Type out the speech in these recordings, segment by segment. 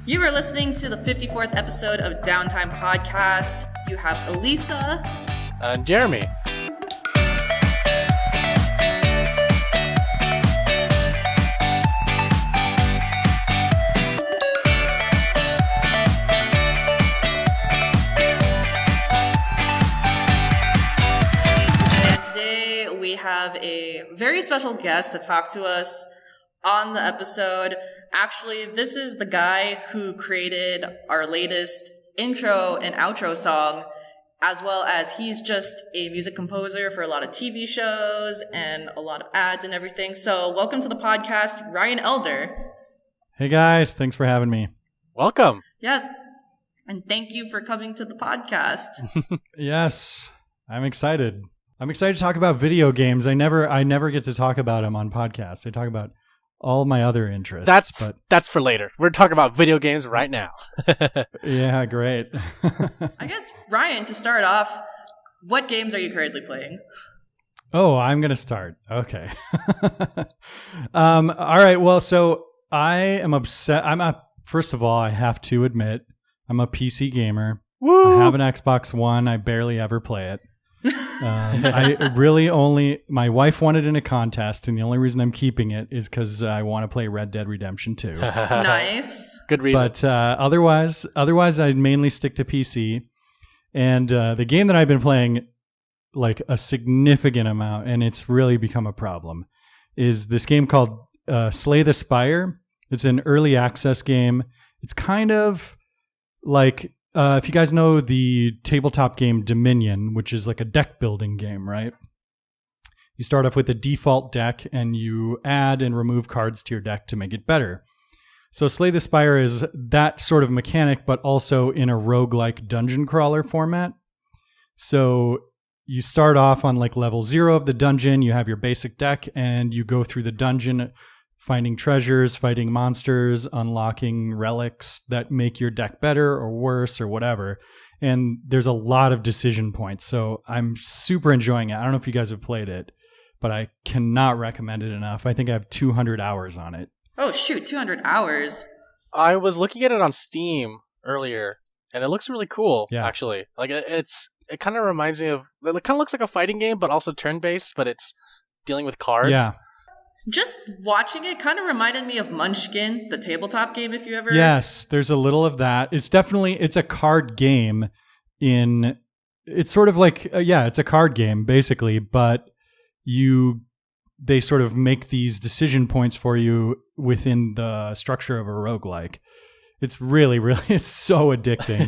You are listening to the 54th episode of Downtime Podcast. You have Alyssa and Jeremy. And today we have a very special guest to talk to us on the episode. Actually, this is the guy who created our latest intro and outro song, as well as he's just a music composer for a lot of TV shows and a lot of ads and everything. So welcome to the podcast, Ryan Elder. Hey guys, thanks for having me. Welcome. Yes, and thank you for coming to the podcast. Yes, I'm excited. I'm excited to talk about video games. I never get to talk about them on podcasts. I talk about all my other interests. That's for later. We're talking about video games right now. Yeah, great. I guess, Ryan, to start off, what games are you currently playing? Oh, I'm going to start. Okay. All right. Well, so I am upset. First of all, I have to admit, I'm a PC gamer. Woo! I have an Xbox One. I barely ever play it. My wife won it in a contest, and the only reason I'm keeping it is because I want to play Red Dead Redemption 2. Nice. Good reason. But otherwise, I mainly stick to PC. And the game that I've been playing like a significant amount, and it's really become a problem, is this game called Slay the Spire. It's an early access game. It's kind of like... if you guys know the tabletop game Dominion, which is like a deck building game, right? You start off with a default deck and you add and remove cards to your deck to make it better. So Slay the Spire is that sort of mechanic, but also in a roguelike dungeon crawler format. So you start off on like level 0 of the dungeon, you have your basic deck, and you go through the dungeon finding treasures, fighting monsters, unlocking relics that make your deck better or worse or whatever. And there's a lot of decision points. So I'm super enjoying it. I don't know if you guys have played it, but I cannot recommend it enough. I think I have 200 hours on it. Oh, shoot, 200 hours. I was looking at it on Steam earlier, and it looks really cool, actually. Like, it kind of reminds me of... It kind of looks like a fighting game, but also turn-based, but it's dealing with cards. Yeah. Just watching it kind of reminded me of Munchkin, the tabletop game, if you ever... Yes, there's a little of that. It's a card game it's sort of like, it's a card game, basically, but they sort of make these decision points for you within the structure of a roguelike. It's really, really, it's so addicting.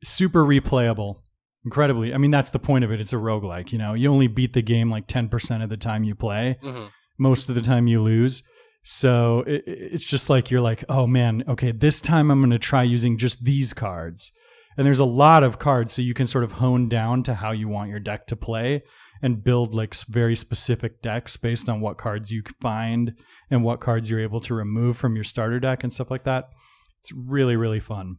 Super replayable. Incredibly. I mean, that's the point of it. It's a roguelike, you know. You only beat the game like 10% of the time you play. Mm-hmm. Most of the time you lose. So it's just like, you're like, oh man, okay, this time I'm going to try using just these cards. And there's a lot of cards, so you can sort of hone down to how you want your deck to play and build like very specific decks based on what cards you find and what cards you're able to remove from your starter deck and stuff like that. It's really, really fun.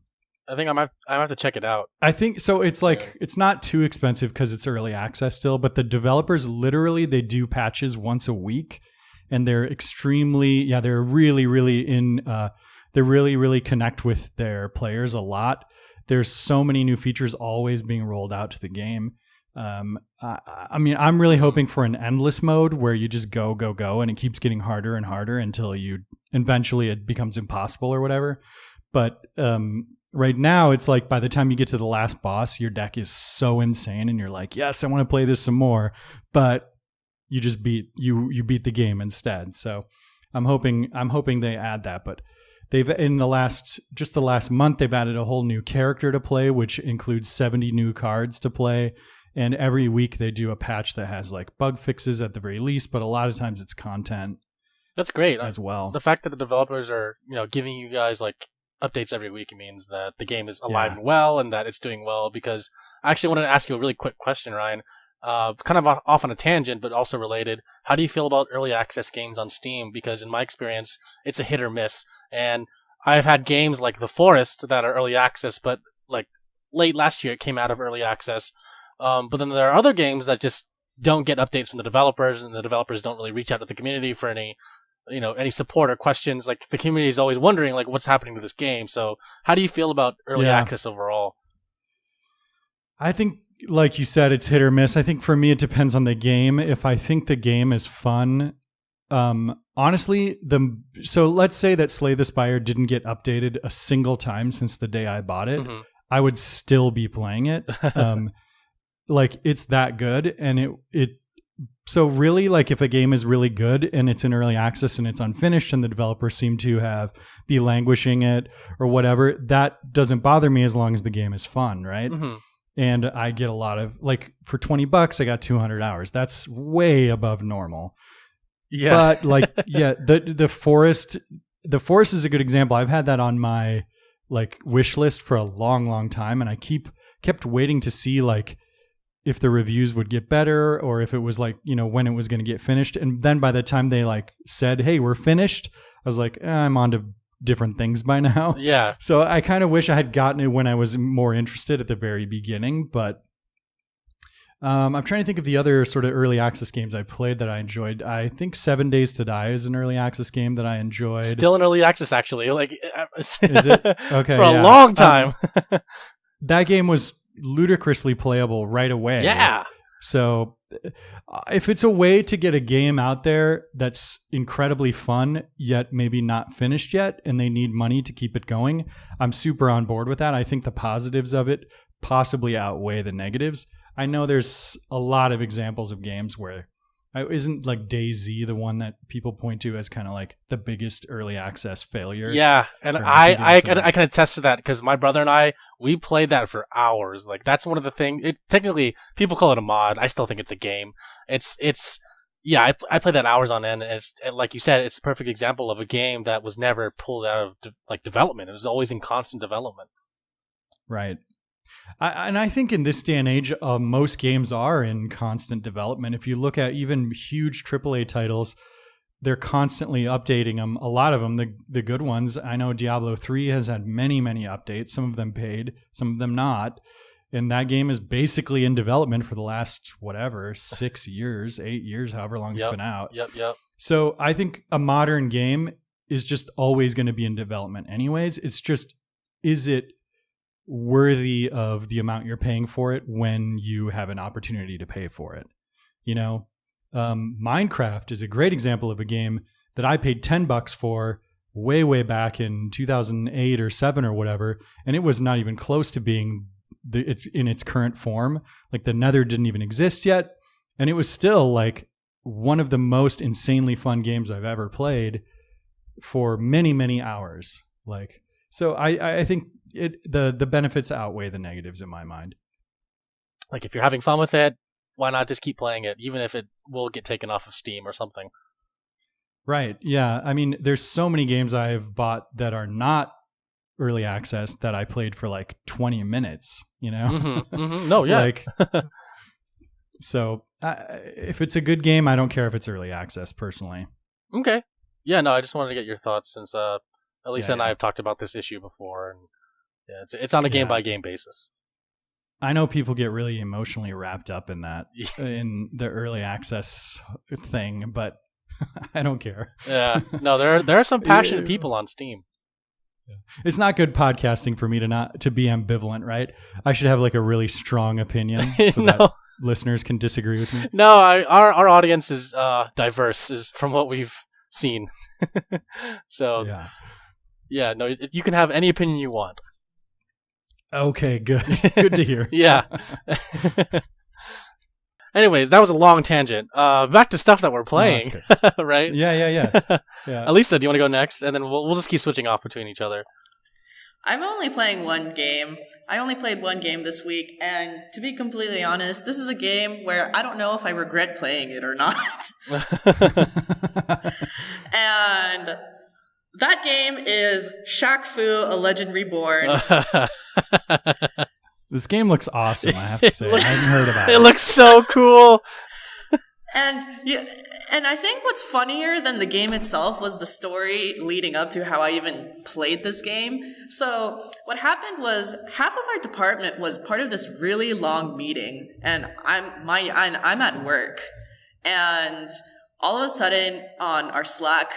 I think I have to check it out. I think so. It's like, it's not too expensive because it's early access still, but the developers literally, they do patches once a week, and they're extremely, they're really, really they really connect with their players a lot. There's so many new features always being rolled out to the game. I mean, I'm really hoping for an endless mode where you just go, and it keeps getting harder and harder until eventually it becomes impossible or whatever. But, right now, it's like by the time you get to the last boss, your deck is so insane, and you're like, "Yes, I want to play this some more," but you just beat the game instead. So I'm hoping they add that. But they've in the last month they've added a whole new character to play, which includes 70 new cards to play, and every week they do a patch that has like bug fixes at the very least, but a lot of times it's content. That's great as well. The fact that the developers are giving you guys like updates every week means that the game is alive and well, and that it's doing well. Because I actually wanted to ask you a really quick question, Ryan. Kind of off on a tangent, but also related. How do you feel about early access games on Steam? Because in my experience, it's a hit or miss. And I've had games like The Forest that are early access, but like late last year it came out of early access. But then there are other games that just don't get updates from the developers, and the developers don't really reach out to the community for any any support or questions. Like the community is always wondering like what's happening to this game. So how do you feel about early access overall? I think, like you said, it's hit or miss. I think for me, it depends on the game. If I think the game is fun, honestly, so let's say that Slay the Spire didn't get updated a single time since the day I bought it. Mm-hmm. I would still be playing it. Like it's that good. And so really, like if a game is really good and it's in early access and it's unfinished and the developers seem to be languishing it or whatever, that doesn't bother me as long as the game is fun, right? Mm-hmm. And I get a lot of, like, for $20, I got 200 hours. That's way above normal. Yeah. But like, yeah, the forest is a good example. I've had that on my like wish list for a long, long time. And I kept waiting to see like if the reviews would get better or if it was like, when it was going to get finished. And then by the time they like said, hey, we're finished, I was like, I'm on to different things by now. Yeah. So I kind of wish I had gotten it when I was more interested at the very beginning, but I'm trying to think of the other sort of early access games I played that I enjoyed. I think 7 Days to Die is an early access game that I enjoyed. Still in early access, actually. Like, is it? Okay. For a long time. That game was ludicrously playable right away. Yeah. So if it's a way to get a game out there that's incredibly fun, yet maybe not finished yet, and they need money to keep it going, I'm super on board with that. I think the positives of it possibly outweigh the negatives. I know there's a lot of examples of games where isn't like DayZ the one that people point to as kind of like the biggest early access failure? Yeah, and I can attest to that because my brother and we played that for hours. Like that's one of the things. Technically, people call it a mod. I still think it's a game. I played that hours on end. And like you said, it's a perfect example of a game that was never pulled out of development. It was always in constant development. Right. I think in this day and age, most games are in constant development. If you look at even huge AAA titles, they're constantly updating them. A lot of them, the good ones. I know Diablo 3 has had many, many updates. Some of them paid, some of them not. And that game is basically in development for the last, 6 years, 8 years, however long it's been out. Yep. So I think a modern game is just always going to be in development anyways. It's just, is it worthy of the amount you're paying for it when you have an opportunity to pay for it? Minecraft is a great example of a game that I paid $10 for way back in 2008 or 7 or whatever, and it was not even close to being it's in its current form. Like the Nether didn't even exist yet, and it was still like one of the most insanely fun games I've ever played for many hours. Like, so I think the benefits outweigh the negatives in my mind. Like if you're having fun with it, why not just keep playing it, even if it will get taken off of Steam or something? Right. Yeah. I mean, there's so many games I've bought that are not early access that I played for like 20 minutes, No, yeah. Like, so if it's a good game, I don't care if it's early access personally. Okay. Yeah, no, I just wanted to get your thoughts since Alyssa and I have talked about this issue before, and it's on a game by game basis. I know people get really emotionally wrapped up in that in the early access thing, but I don't care. Yeah, no, there are some passionate people on Steam. It's not good podcasting for me to be ambivalent, right? I should have like a really strong opinion so that listeners can disagree with me. No, our audience is diverse, is from what we've seen. So yeah, no, you can have any opinion you want. Okay, good. Good to hear. Yeah. Anyways, that was a long tangent. Back to stuff that we're playing, right? Yeah. Alyssa, do you want to go next? And then we'll just keep switching off between each other. I'm only playing one game. I only played one game this week, and to be completely honest, this is a game where I don't know if I regret playing it or not. And that game is Shaq-Fu, A Legend Reborn. This game looks awesome, I have to say. I haven't heard about it. It looks so cool. And I think what's funnier than the game itself was the story leading up to how I even played this game. So what happened was half of our department was part of this really long meeting, and I'm at work, and all of a sudden on our Slack,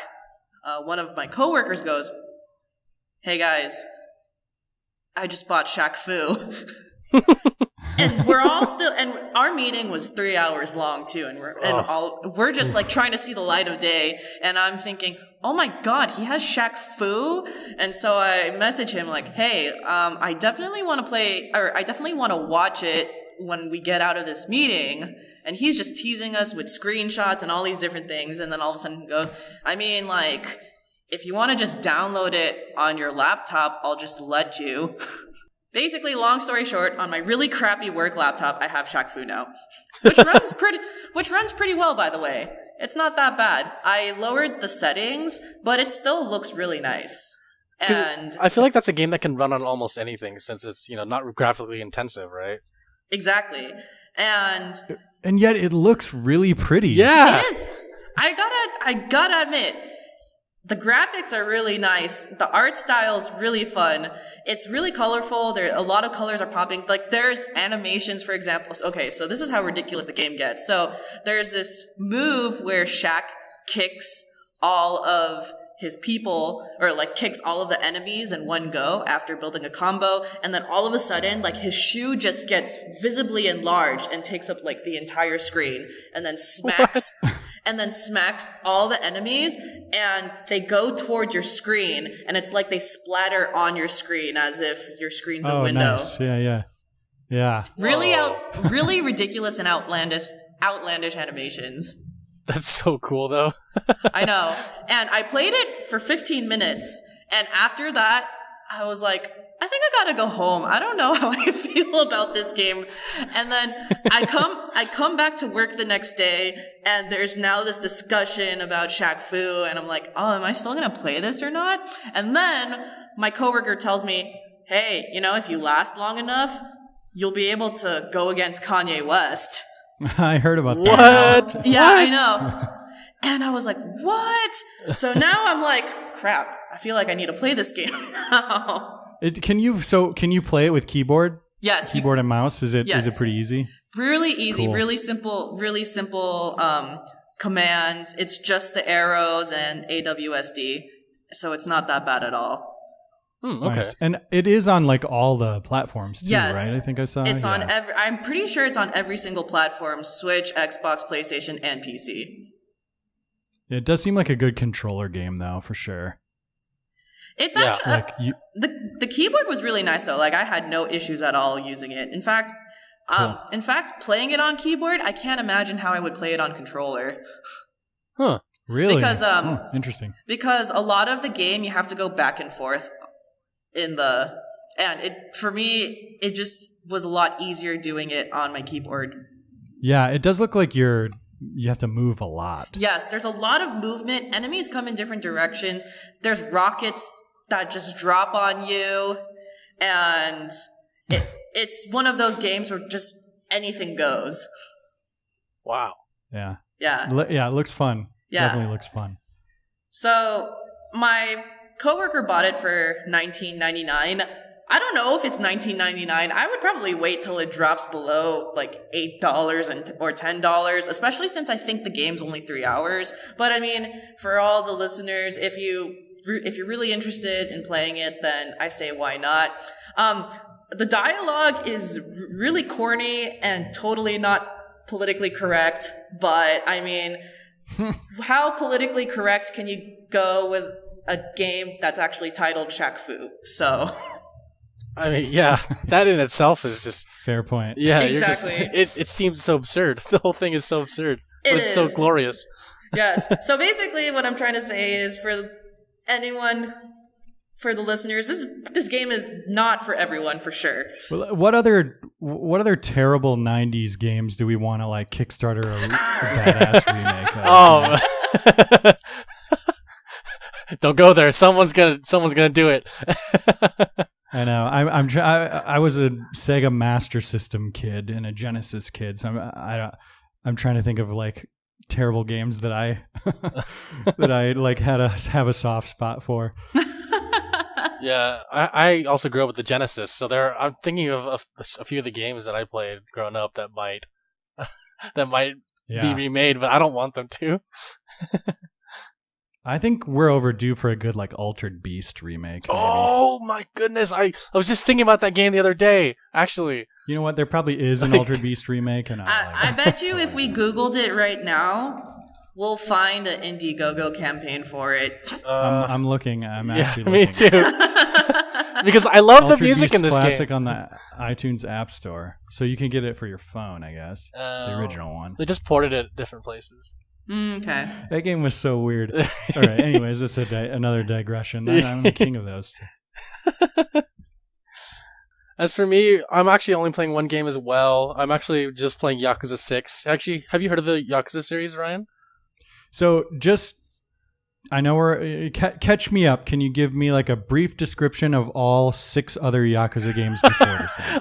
one of my coworkers goes, "Hey guys, I just bought Shaq-Fu." And we're all still, and our meeting was 3 hours long too, and we're just like trying to see the light of day, and I'm thinking, oh my god, he has Shaq-Fu? And so I message him like, hey, I definitely want to play, or I definitely want to watch it when we get out of this meeting. And he's just teasing us with screenshots and all these different things, and then all of a sudden he goes, I mean, like, if you want to just download it on your laptop, I'll just let you. Basically, long story short, on my really crappy work laptop, I have Shaq-Fu now, which runs pretty well, by the way. It's not that bad. I lowered the settings, but it still looks really nice. And I feel like that's a game that can run on almost anything, since it's not graphically intensive, right? Exactly, and yet it looks really pretty. Yeah, it is. I gotta admit. The graphics are really nice. The art style's really fun. It's really colorful. A lot of colors are popping. Like, there's animations, for example. Okay, so this is how ridiculous the game gets. So there's this move where Shaq kicks all of his people, or like kicks all of the enemies in one go after building a combo, and then all of a sudden, like, his shoe just gets visibly enlarged and takes up like the entire screen, and then smacks all the enemies, and they go toward your screen, and it's like they splatter on your screen as if your screen's a window. Nice. Yeah. Really ridiculous and outlandish animations. That's so cool, though. I know. And I played it for 15 minutes, and after that, I was like, I think I gotta go home. I don't know how I feel about this game. And then I come back to work the next day, and there's now this discussion about Shaq-Fu, and I'm like, oh, am I still gonna play this or not? And then my coworker tells me, hey, if you last long enough, you'll be able to go against Kanye West. I heard about that. What? Yeah, I know. And I was like, what? So now I'm like, crap, I feel like I need to play this game now. Can you play it with keyboard? Yes. Keyboard and mouse? Is it pretty easy? Really easy, cool. really simple commands. It's just the arrows and AWSD. So it's not that bad at all. Okay. Nice. And it is on like all the platforms too, yes. right? I think I saw. It's on I'm pretty sure it's on every single platform: Switch, Xbox, PlayStation, and PC. It does seem like a good controller game, though, for sure. It's actually the keyboard was really nice though. Like, I had no issues at all using it. In fact, playing it on keyboard, I can't imagine how I would play it on controller. Huh? Really? Because interesting. Because a lot of the game you have to go back and forth for me it just was a lot easier doing it on my keyboard. Yeah, it does look like you have to move a lot. Yes, there's a lot of movement. Enemies come in different directions. There's rockets that just drop on you, and it's one of those games where just anything goes. Wow. Yeah. Yeah. It looks fun. Yeah. Definitely looks fun. So my coworker bought it for $19.99. I don't know if it's $19.99. I would probably wait till it drops below like $8 or $10, especially since I think the game's only 3 hours. But I mean, for all the listeners, if you're really interested in playing it, then I say why not. The dialogue is really corny and totally not politically correct. But I mean, how politically correct can you go with a game that's actually titled Shaq-Fu? So, I mean, yeah, that in itself is just fair point. Yeah, exactly. It seems so absurd. The whole thing is so absurd, but it's so glorious. Yes. So basically, what I'm trying to say is, for the listeners, this game is not for everyone, for sure. Well, what other terrible '90s games do we want to like Kickstarter a badass remake of? Don't go there. Someone's gonna do it. I know. I was a Sega Master System kid and a Genesis kid, so I'm trying to think of like terrible games that I like have a soft spot for. Yeah, I also grew up with the Genesis, so I'm thinking of a few of the games that I played growing up that might be remade, but I don't want them to. I think we're overdue for a good like Altered Beast remake. Maybe. Oh my goodness! I was just thinking about that game the other day. Actually, you know what? There probably is an Altered Beast remake, and I bet you if we Googled it right now, we'll find an Indiegogo campaign for it. I'm looking. I'm actually me looking. too. Because I love the music Beast in this classic game. on the iTunes App Store, so you can get it for your phone. I guess the original one. They just ported it at different places. Okay. That game was so weird. All right. Anyways, it's another digression. I'm the king of those. As for me, I'm actually only playing one game as well. I'm actually just playing Yakuza 6. Actually, have you heard of the Yakuza series, Ryan? So I know we're catch me up. Can you give me like a brief description of all 6 other Yakuza games before this one?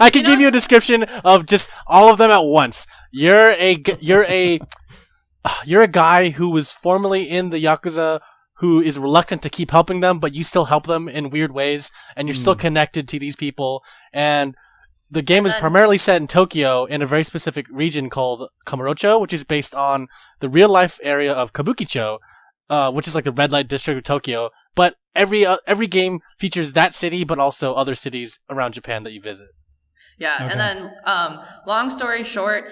I can give you a description of just all of them at once. You're a guy who was formerly in the Yakuza who is reluctant to keep helping them, but you still help them in weird ways, and you're still connected to these people. And the game is primarily set in Tokyo in a very specific region called Kamurocho, which is based on the real-life area of Kabukicho, which is like the red light district of Tokyo. But every game features that city, but also other cities around Japan that you visit. Yeah, okay. And then, long story short,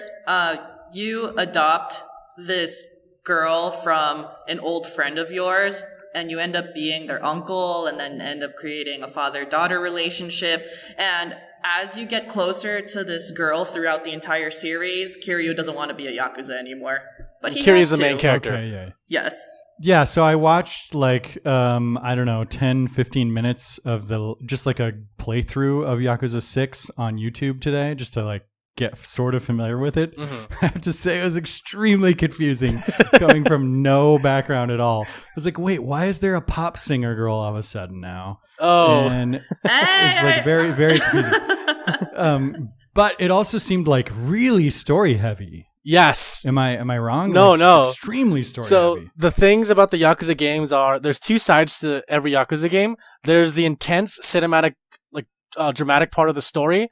you adopt this girl from an old friend of yours, and you end up being their uncle, and then end up creating a father-daughter relationship. And as you get closer to this girl throughout the entire series, Kiryu doesn't want to be a Yakuza anymore. But Kiryu's the main character. Okay, yeah. Yes. Yeah, so I watched like, I don't know, 10, 15 minutes of just like a playthrough of Yakuza 6 on YouTube today, just to like get sort of familiar with it. Mm-hmm. I have to say it was extremely confusing coming from no background at all. I was like, wait, why is there a pop singer girl all of a sudden now? Oh. And it's like very, very confusing. But it also seemed like really story heavy. Yes. Am I wrong? No, like, no. Extremely story So heavy. the things about the Yakuza games are there's 2 sides to every Yakuza game. There's the intense cinematic, like dramatic part of the story,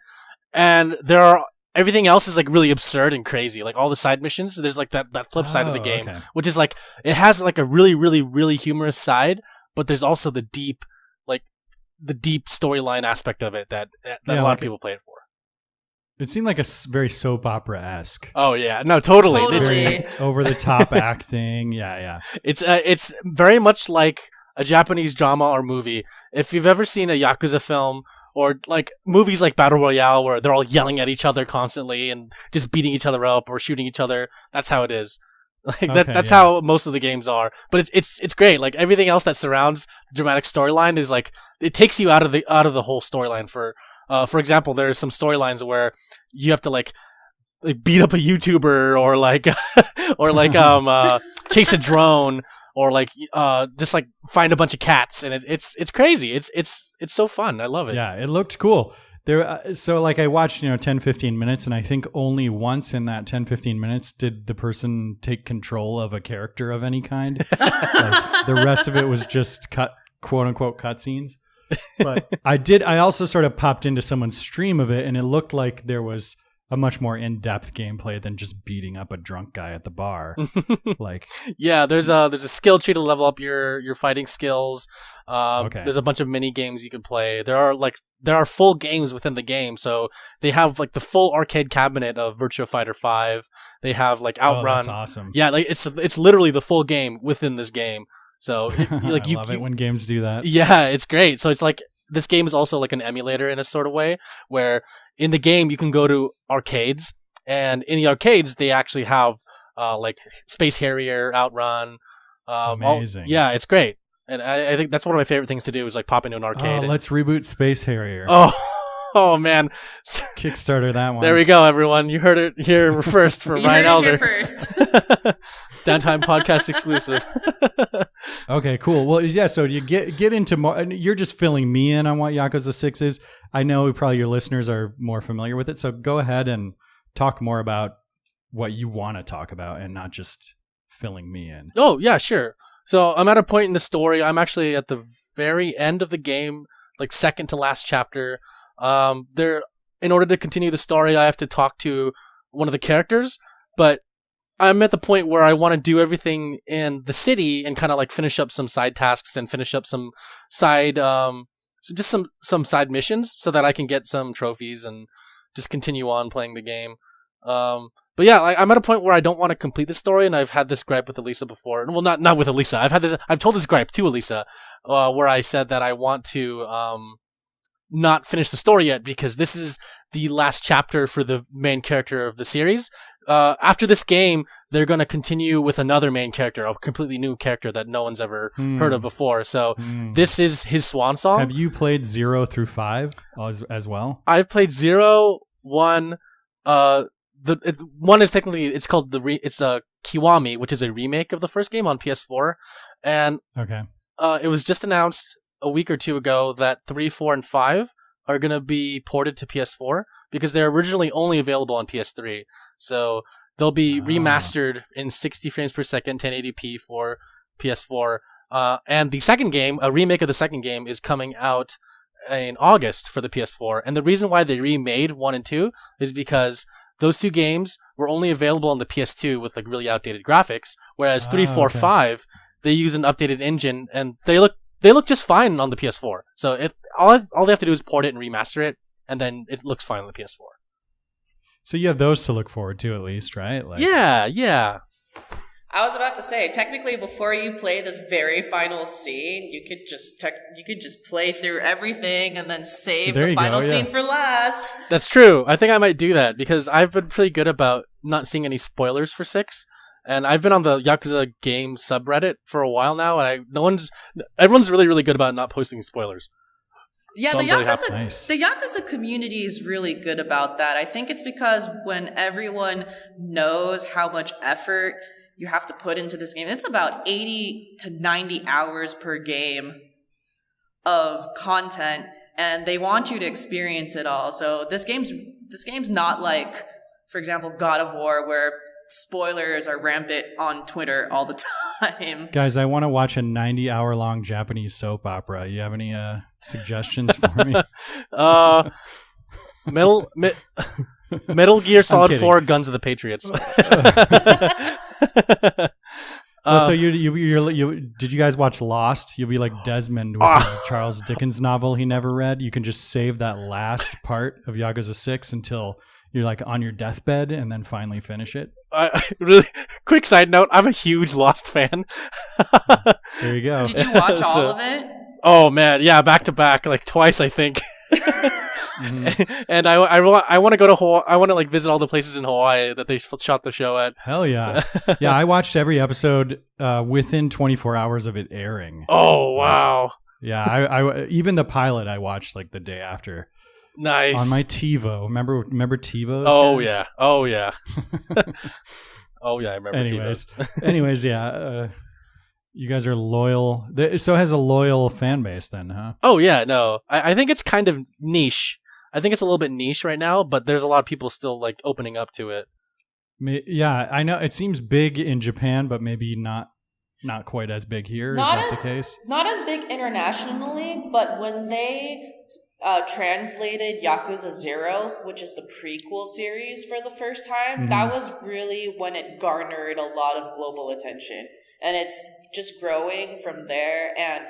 and everything else is like really absurd and crazy. Like all the side missions, there's like that flip side of the game, okay. Which is like it has like a really, really, really humorous side, but there's also the deep storyline aspect of it that a lot of people play it for. It seemed like a very soap opera-esque. Oh yeah, no, totally. Over the top acting. Yeah. It's very much like a Japanese drama or movie. If you've ever seen a Yakuza film or like movies like Battle Royale where they're all yelling at each other constantly and just beating each other up or shooting each other, that's how it is. Like that's how most of the games are. But it's great. Like everything else that surrounds the dramatic storyline is like it takes you out of the whole storyline. For example, there are some storylines where you have to like beat up a YouTuber or like chase a drone or like just like find a bunch of cats, and it's crazy. It's so fun. I love it. Yeah, it looked cool. So like I watched 10-15 minutes, and I think only once in that 10-15 minutes did the person take control of a character of any kind. Like, the rest of it was just quote unquote cutscenes. But I also sort of popped into someone's stream of it, and it looked like there was a much more in-depth gameplay than just beating up a drunk guy at the bar. Like, yeah, there's a skill tree to level up your fighting skills. Okay. There's a bunch of mini games you can play. There are full games within the game. So they have like the full arcade cabinet of Virtua Fighter 5. They have like Outrun. Oh, that's awesome. Yeah, like it's literally the full game within this game. So like I love it when games do that. Yeah, it's great. So it's like this game is also like an emulator in a sort of way where in the game you can go to arcades, and in the arcades they actually have like Space Harrier, Outrun. Amazing. Yeah, it's great. And I think that's one of my favorite things to do is like pop into an arcade. Let's reboot Space Harrier. Oh man. Kickstarter that one. There we go, everyone. You heard it here first from Ryan Elder. Downtime Podcast exclusive. Okay, cool. Well, yeah, so you get into more, you're just filling me in on what Yakuza 6 is. I know probably your listeners are more familiar with it, so go ahead and talk more about what you want to talk about and not just filling me in. Oh, yeah, sure. So I'm at a point in the story. I'm actually at the very end of the game, like second to last chapter. In order to continue the story, I have to talk to one of the characters, but I'm at the point where I want to do everything in the city and kind of like finish up some side tasks and finish up some side, some side missions so that I can get some trophies and just continue on playing the game. But yeah, I'm at a point where I don't want to complete the story, and I've had this gripe with Elisa before. Well, not with Elisa. I've told this gripe to Elisa, where I said that I want to, not finish the story yet because this is the last chapter for the main character of the series. After this game, they're going to continue with another main character, a completely new character that no one's ever heard of before. So this is his swan song. Have you played 0 through 5 as well? I've played 0, 1. One is technically it's called it's a Kiwami, which is a remake of the first game on PS4, and it was just announced a week or two ago that 3, 4, and 5 are going to be ported to PS4 because they're originally only available on PS3. So they'll be remastered in 60 frames per second, 1080p for PS4. And the second game, a remake of the second game, is coming out in August for the PS4. And the reason why they remade 1 and 2 is because those two games were only available on the PS2 with like really outdated graphics, whereas 3, 4, 5, they use an updated engine and they look just fine on the PS4. So all they have to do is port it and remaster it, and then it looks fine on the PS4. So you have those to look forward to at least, right? Like, yeah. I was about to say, technically, before you play this very final scene, you could just play through everything and then save the final scene for last. That's true. I think I might do that because I've been pretty good about not seeing any spoilers for 6. And I've been on the Yakuza game subreddit for a while now, and everyone's really, really good about not posting spoilers. Yeah, so the Yakuza community is really good about that. I think it's because when everyone knows how much effort you have to put into this game, it's about 80 to 90 hours per game of content, and they want you to experience it all. So this game's not like, for example, God of War, where spoilers are rampant on Twitter all the time. Guys, I want to watch a 90-hour-long Japanese soap opera. You have any suggestions for me? Metal Gear Solid 4: Guns of the Patriots. So you did you guys watch Lost? You'll be like Desmond with his Charles Dickens novel he never read. You can just save that last part of Yakuza 6 until you're like on your deathbed and then finally finish it. Really quick side note, I'm a huge Lost fan. There you go. Did you watch all of it? Oh man, yeah, back to back, like twice I think. And I want to go to Hawaii. I want to like visit all the places in Hawaii that they shot the show at. Hell yeah. Yeah, I watched every episode within 24 hours of it airing. Oh wow. Yeah, I even the pilot I watched like the day after. Nice. On my TiVo. Remember TiVos? Oh yeah. Oh yeah. Oh yeah, I remember TiVos. Anyways, yeah. You guys are loyal. So it has a loyal fan base then, huh? Oh yeah, no. I think it's kind of niche. I think it's a little bit niche right now, but there's a lot of people still like opening up to it. Yeah, I know it seems big in Japan, but maybe not quite as big here. Is that the case? Not as big internationally, but when they translated Yakuza 0, which is the prequel series for the first time, that was really when it garnered a lot of global attention. And it's just growing from there. And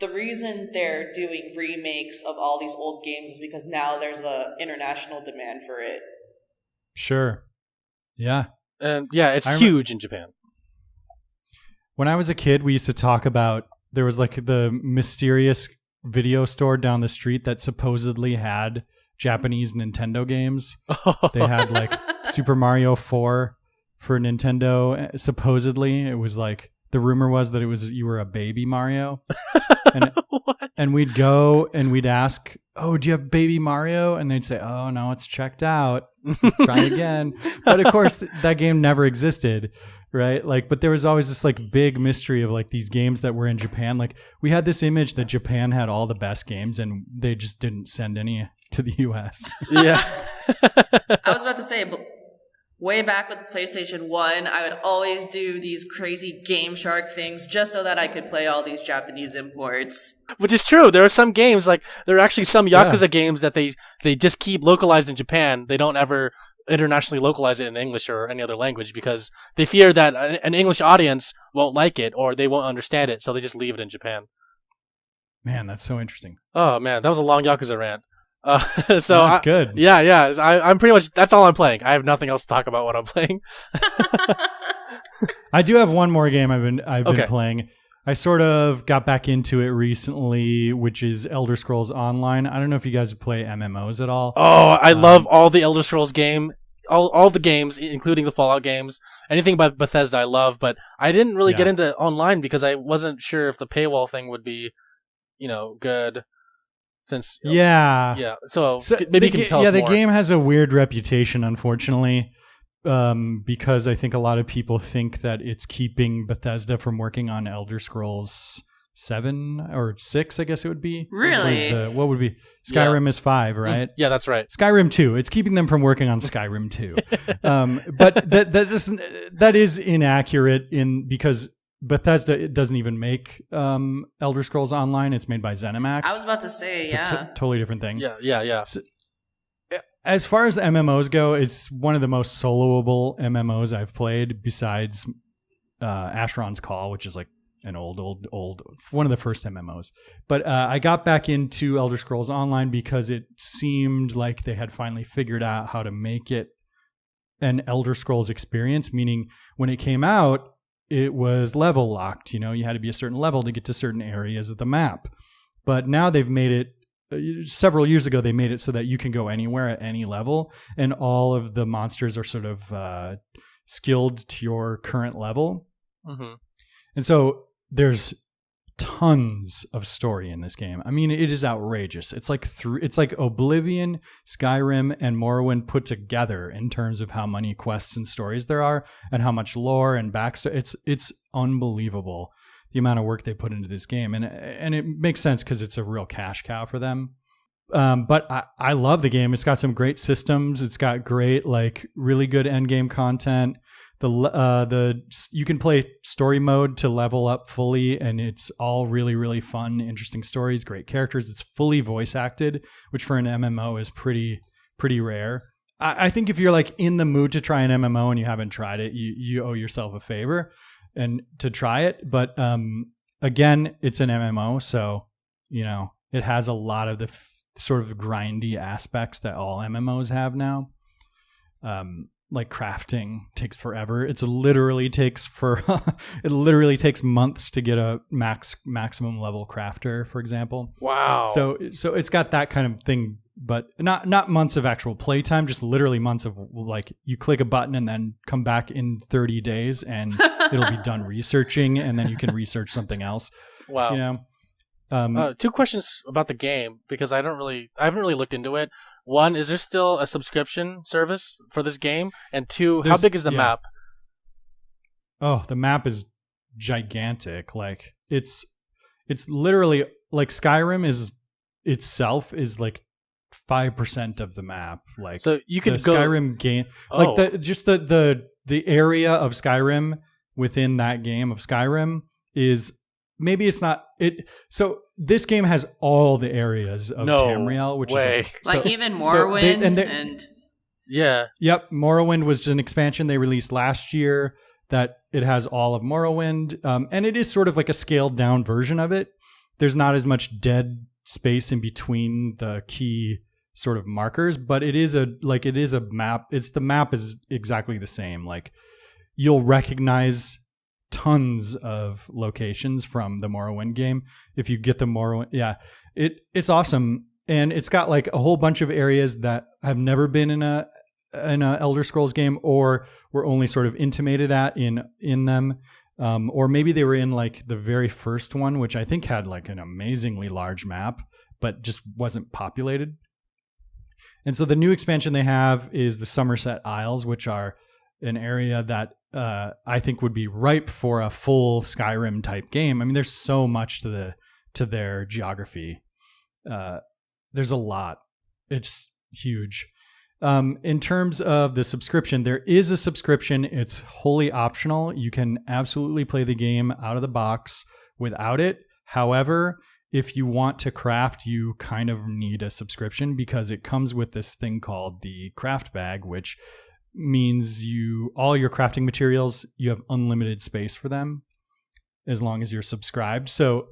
the reason they're doing remakes of all these old games is because now there's an international demand for it. Sure. Yeah. And yeah, it's huge in Japan. When I was a kid, we used to talk about, there was like the mysterious video store down the street that supposedly had Japanese Nintendo games. They had like Super Mario 4 for Nintendo. Supposedly it was like, the rumor was that you were a baby Mario. And we'd go and we'd ask, oh, do you have baby Mario? And they'd say, oh no, it's checked out. Try again. But of course that game never existed. Right. Like, but there was always this like big mystery of like these games that were in Japan. Like we had this image that Japan had all the best games and they just didn't send any to the US. Yeah. I was about to say, but way back with PlayStation 1, I would always do these crazy Game Shark things just so that I could play all these Japanese imports. Which is true. There are some games, like, there are actually some Yakuza games that they just keep localized in Japan. They don't ever internationally localize it in English or any other language because they fear that an English audience won't like it or they won't understand it, so they just leave it in Japan. Man, that's so interesting. Oh man, that was a long Yakuza rant. So that's good. Yeah. I'm pretty much, that's all I'm playing. I have nothing else to talk about what I'm playing. I do have one more game I've been playing. I sort of got back into it recently, which is Elder Scrolls Online. I don't know if you guys play MMOs at all. Oh, I love all the Elder Scrolls game, all the games, including the Fallout games. Anything by Bethesda I love, but I didn't really get into online because I wasn't sure if the paywall thing would be, good. Since so maybe you can tell us more. Yeah, the game has a weird reputation, unfortunately, because I think a lot of people think that it's keeping Bethesda from working on Elder Scrolls 7 or 6, I guess it would be. Really? What would be? Skyrim is 5, right? Yeah, that's right. Skyrim 2. It's keeping them from working on Skyrim 2. But that is inaccurate because Bethesda doesn't even make Elder Scrolls Online. It's made by ZeniMax. I was about to say, it's a totally different thing. Yeah. So, as far as MMOs go, it's one of the most soloable MMOs I've played besides Asheron's Call, which is like an old, one of the first MMOs. But I got back into Elder Scrolls Online because it seemed like they had finally figured out how to make it an Elder Scrolls experience, meaning when it came out, it was level locked. You had to be a certain level to get to certain areas of the map. But now they've made it, several years ago, they made it so that you can go anywhere at any level. And all of the monsters are sort of skilled to your current level. Mm-hmm. And so there's tons of story in this game. I mean, it is outrageous. It's like Oblivion, Skyrim, and Morrowind put together in terms of how many quests and stories there are and how much lore and backstory. It's unbelievable the amount of work they put into this game, and it makes sense because it's a real cash cow for them. But I love the game. It's got some great systems. It's got great, really good end game content. You can play story mode to level up fully, and it's all really, really fun, interesting stories, great characters. It's fully voice acted, which for an MMO is pretty rare. I think if you're in the mood to try an MMO and you haven't tried it, you owe yourself a favor and to try it. But again, it's an MMO, so it has a lot of the sort of grindy aspects that all MMOs have now. Like crafting takes forever. It literally takes months to get a maximum level crafter, for example. Wow. So it's got that kind of thing, but not months of actual playtime, just literally months of you click a button and then come back in 30 days and it'll be done researching, and then you can research something else. Wow. Two questions about the game because I haven't really looked into it. One, is there still a subscription service for this game? And two, how big is the map? Oh, the map is gigantic. It's literally Skyrim itself is 5% of the map. So you could go Skyrim game, the area of Skyrim within that game of Skyrim is. Maybe it's not it. So this game has all the areas of Tamriel, which is even Morrowind Yep, Morrowind was an expansion they released last year that it has all of Morrowind, and it is sort of like a scaled down version of it. There's not as much dead space in between the key sort of markers, but it is a map. The map is exactly the same. You'll recognize tons of locations from the Morrowind game if you get the Morrowind. Yeah, it's awesome, and it's got a whole bunch of areas that have never been in a Elder Scrolls game or were only sort of intimated at in them, or maybe they were in the very first one, which I think had an amazingly large map but just wasn't populated. And so the new expansion they have is the Somerset Isles, which are an area that I think would be ripe for a full Skyrim type game. I mean, there's so much to their geography. There's a lot. It's huge. In terms of the subscription, there is a subscription. It's wholly optional. You can absolutely play the game out of the box without it. However, if you want to craft, you kind of need a subscription because it comes with this thing called the craft bag, which means all your crafting materials, you have unlimited space for them as long as you're subscribed. So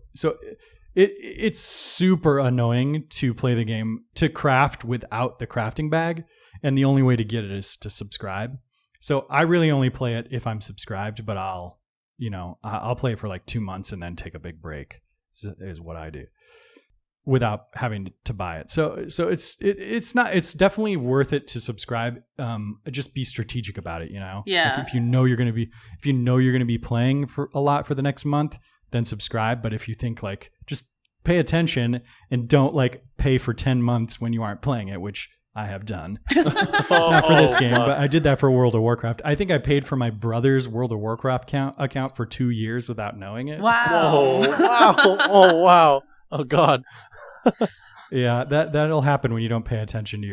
it's super annoying to play the game, to craft without the crafting bag. And the only way to get it is to subscribe. So I really only play it if I'm subscribed, but I'll play it for like 2 months and then take a big break is what I do without having to buy it. So it's definitely worth it to subscribe. Just be strategic about it, Yeah. Like if you know you're going to be playing for a lot for the next month, then subscribe. But if you think like, just pay attention and don't like pay for 10 months when you aren't playing it, which I have done. Not for this game, but I did that for World of Warcraft. I think I paid for my brother's World of Warcraft account for 2 years without knowing it. Wow. Whoa, wow. Oh, wow. Oh, God. Yeah, that'll happen when you don't pay attention to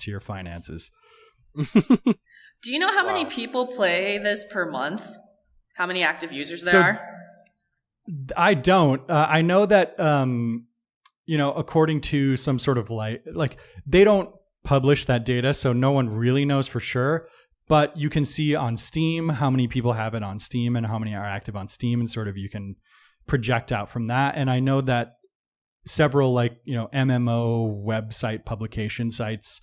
your finances. Do you know how many people play this per month? How many active users there are? I don't. I know that, according to some sort of like they don't publish that data, so no one really knows for sure. But you can see on Steam how many people have it on Steam and how many are active on Steam, and sort of you can project out from that. And I know that several MMO website publication sites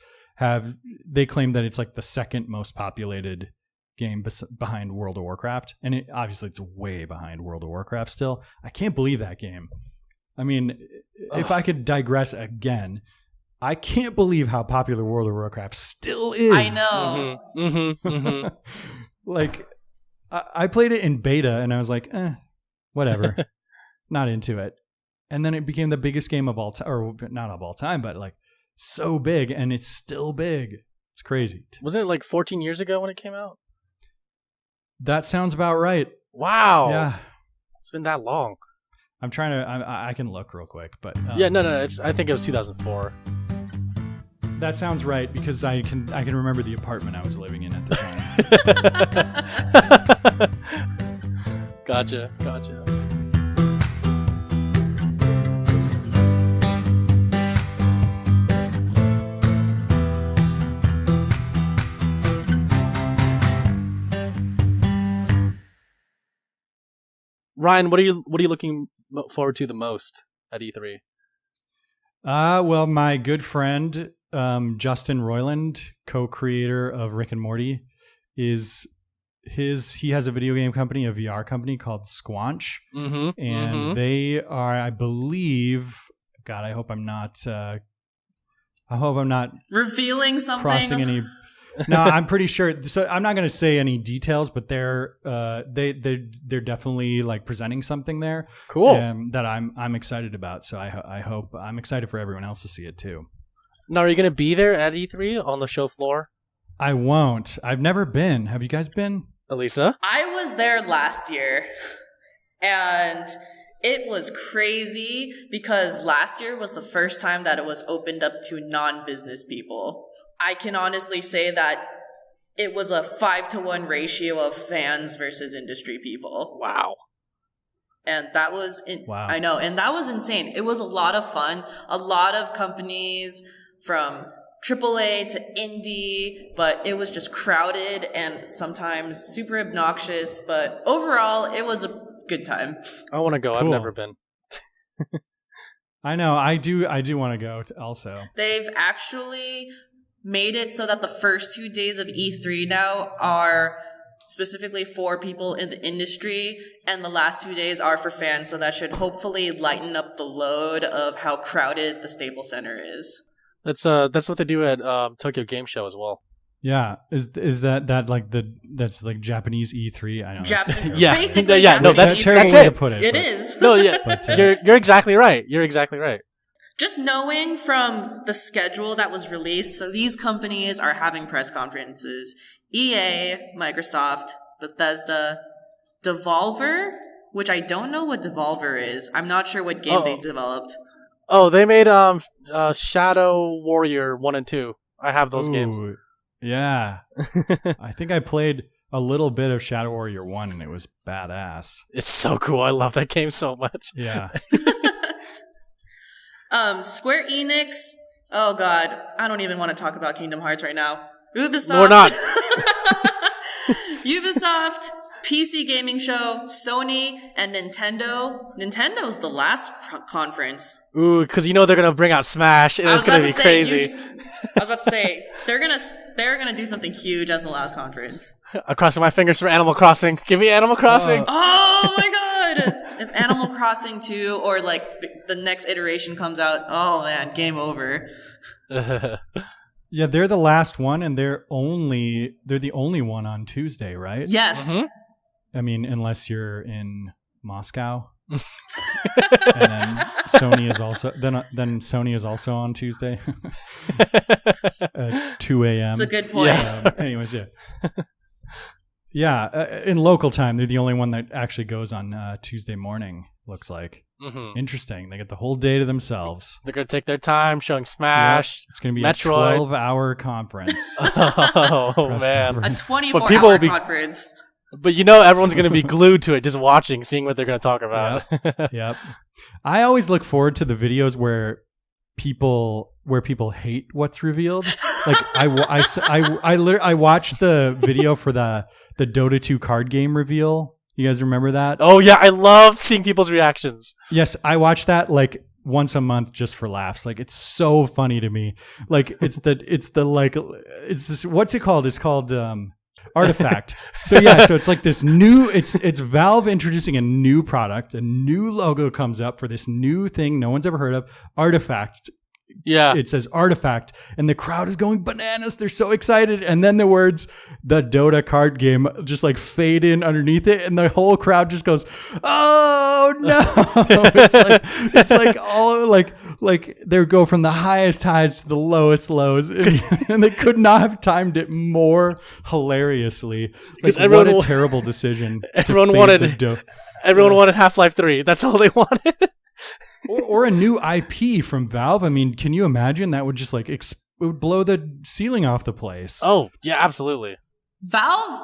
they claim that it's like the second most populated game behind World of Warcraft, and obviously it's way behind World of Warcraft still. I can't believe that game. I mean, if I could digress again, I can't believe how popular World of Warcraft still is. I know. Mm-hmm, mm-hmm. Like, I played it in beta and I was like, whatever, not into it. And then it became the biggest game of all time, or not of all time, but like so big, and it's still big. It's crazy. Wasn't it like 14 years ago when it came out? That sounds about right. Wow. Yeah. It's been that long. I'm trying to, I can look real quick, but. Yeah, no. I think it was 2004. That sounds right, because I can remember the apartment I was living in at the time. Gotcha. Ryan, what are you looking forward to the most at E3? Well, my good friend Justin Roiland, co-creator of Rick and Morty, he has a video game company, a VR company called Squanch, and they are, I believe, God, I hope I'm not revealing something. Crossing any. No, I'm pretty sure. So I'm not going to say any details, but they're definitely like presenting something there. Cool. That I'm excited about. So I hope, I'm excited for everyone else to see it too. Now, are you going to be there at E3 on the show floor? I won't. I've never been. Have you guys been? Alyssa? I was there last year, and it was crazy because last year was the first time that it was opened up to non-business people. I can honestly say that it was a 5-to-1 ratio of fans versus industry people. Wow. And that was wow. I know, and that was insane. It was a lot of fun. A lot of companies from AAA to indie, but it was just crowded and sometimes super obnoxious. But overall, it was a good time. I want to go. Cool. I've never been. I know. I do want to go also. They've actually made it so that the first 2 days of E3 now are specifically for people in the industry, and the last 2 days are for fans, so that should hopefully lighten up the load of how crowded the Staples Center is. That's what they do at Tokyo Game Show as well. Yeah, is that like that's like Japanese E3? I know. Yeah, basically. Yeah, no, that's it. To put it. It is. No, yeah, you're exactly right. You're exactly right. Just knowing from the schedule that was released, so these companies are having press conferences. EA, Microsoft, Bethesda, Devolver, which I don't know what Devolver is. I'm not sure what game they developed. Oh, they made Shadow Warrior 1 and 2. I have those games. Yeah. I think I played a little bit of Shadow Warrior 1 and it was badass. It's so cool. I love that game so much. Yeah. Square Enix. Oh God, I don't even want to talk about Kingdom Hearts right now. Ubisoft. No, we're not. Ubisoft, PC Gaming Show, Sony, and Nintendo. Nintendo's the last conference. Ooh, because they're gonna bring out Smash, and it's gonna be crazy. I was about to say they're gonna do something huge as the last conference. I'm crossing my fingers for Animal Crossing. Give me Animal Crossing. Oh my God! If Animal Crossing 2 or like the next iteration comes out, oh man, game over. Yeah, they're the last one, and they're the only one on Tuesday, right? Yes. Mm-hmm. I mean, unless you're in Moscow. And then Sony is also on Tuesday at 2 a.m. That's a good point. Anyways, yeah. Yeah, in local time, they're the only one that actually goes on Tuesday morning, looks like. Mm-hmm. Interesting. They get the whole day to themselves. They're going to take their time showing Smash. Yep. It's going to be Metroid. a 12-hour conference. Oh, man. A 24-hour conference. But everyone's going to be glued to it, just watching, seeing what they're going to talk about. Yep. I always look forward to the videos where people hate what's revealed. Like I watched the video for the Dota 2 card game reveal. You guys remember that? Oh yeah, I love seeing people's reactions. Yes, I watch that like once a month just for laughs. Like it's so funny to me. Like it's this, what's it called? It's called Artifact. So it's like this new, it's Valve introducing a new product, a new logo comes up for this new thing no one's ever heard of, Artifact. Yeah. It says Artifact, and the crowd is going bananas. They're so excited. And then the words, the Dota card game, just like fade in underneath it. And the whole crowd just goes, oh no. it's like all like they go from the highest highs to the lowest lows. And they could not have timed it more hilariously. Like, what a terrible decision. Everyone wanted Half-Life 3. That's all they wanted. Or a new IP from Valve. I mean, can you imagine? That would just like it would blow the ceiling off the place. Oh, yeah, absolutely. Valve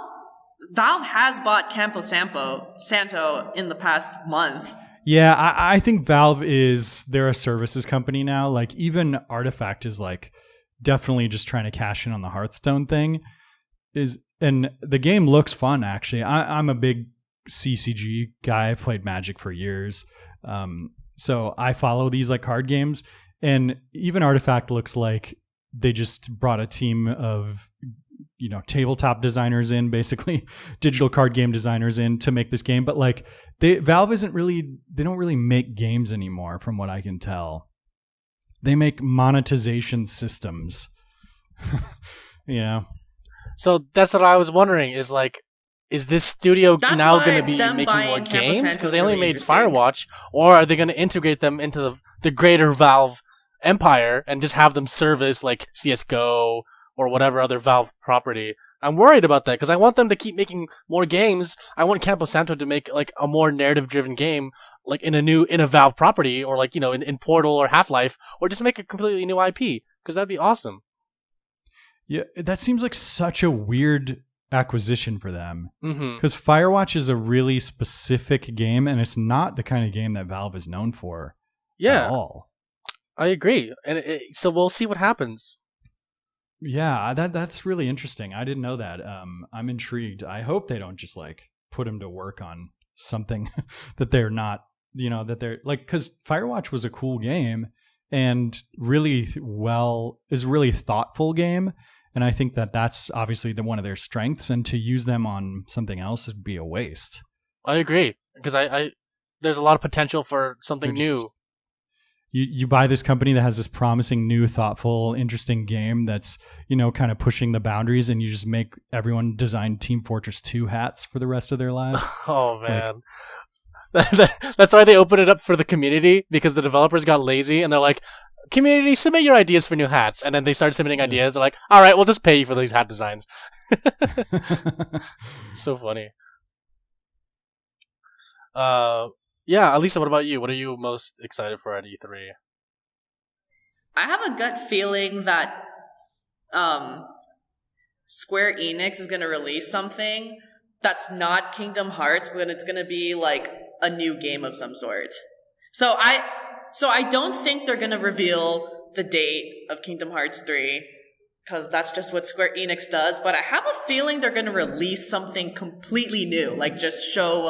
has bought Campo Santo in the past month. Yeah, I think Valve they're a services company now. Like even Artifact is like definitely just trying to cash in on the Hearthstone thing. And the game looks fun, actually. I'm a big CCG guy. I've played Magic for years. So I follow these like card games, and even Artifact looks like they just brought a team of, tabletop designers in, basically digital card game designers in to make this game. But like Valve they don't really make games anymore from what I can tell. They make monetization systems. So that's what I was wondering is this studio now going to be making more games? Because they only made Firewatch. Or are they going to integrate them into the greater Valve empire and just have them service like CSGO or whatever other Valve property? I'm worried about that because I want them to keep making more games. I want Campo Santo to make like a more narrative-driven game, like in a Valve property, or like in Portal or Half-Life, or just make a completely new IP, because that'd be awesome. Yeah, that seems like such a weird acquisition for them, because Mm-hmm. Firewatch is a really specific game, and it's not the kind of game that Valve is known for. Yeah, at all. I agree, and so we'll see what happens. Yeah, that's really interesting. I didn't know that. I'm intrigued. I hope they don't just like put him to work on something that they're not, that they're like, because Firewatch was a cool game and really is a really thoughtful game. And I think that's obviously one of their strengths, and to use them on something else would be a waste. I agree, because I there's a lot of potential for something new. You buy this company that has this promising, new, thoughtful, interesting game that's, kind of pushing the boundaries, and you just make everyone design Team Fortress 2 hats for the rest of their lives. Oh, man. That's why they open it up for the community, because the developers got lazy, and they're like, community, submit your ideas for new hats. And then they start submitting ideas. They're like, all right, we'll just pay you for these hat designs. So funny. Yeah, Alyssa, what about you? What are you most excited for at E3? I have a gut feeling that Square Enix is going to release something that's not Kingdom Hearts, but it's going to be like a new game of some sort. So So I don't think they're going to reveal the date of Kingdom Hearts 3, because that's just what Square Enix does. But I have a feeling they're going to release something completely new, like just show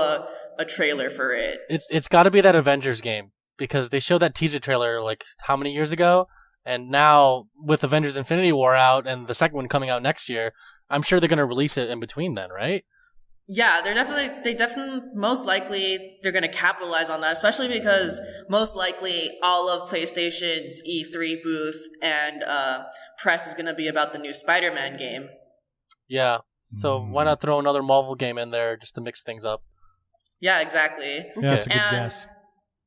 a trailer for it. It's got to be that Avengers game, because they showed that teaser trailer like how many years ago? And now with Avengers Infinity War out and the second one coming out next year, I'm sure they're going to release it in between then, right? Yeah, most likely they're going to capitalize on that, especially because most likely all of PlayStation's E3 booth and press is going to be about the new Spider-Man game. Yeah, so why not throw another Marvel game in there just to mix things up? Yeah, exactly. Yeah, that's a good guess.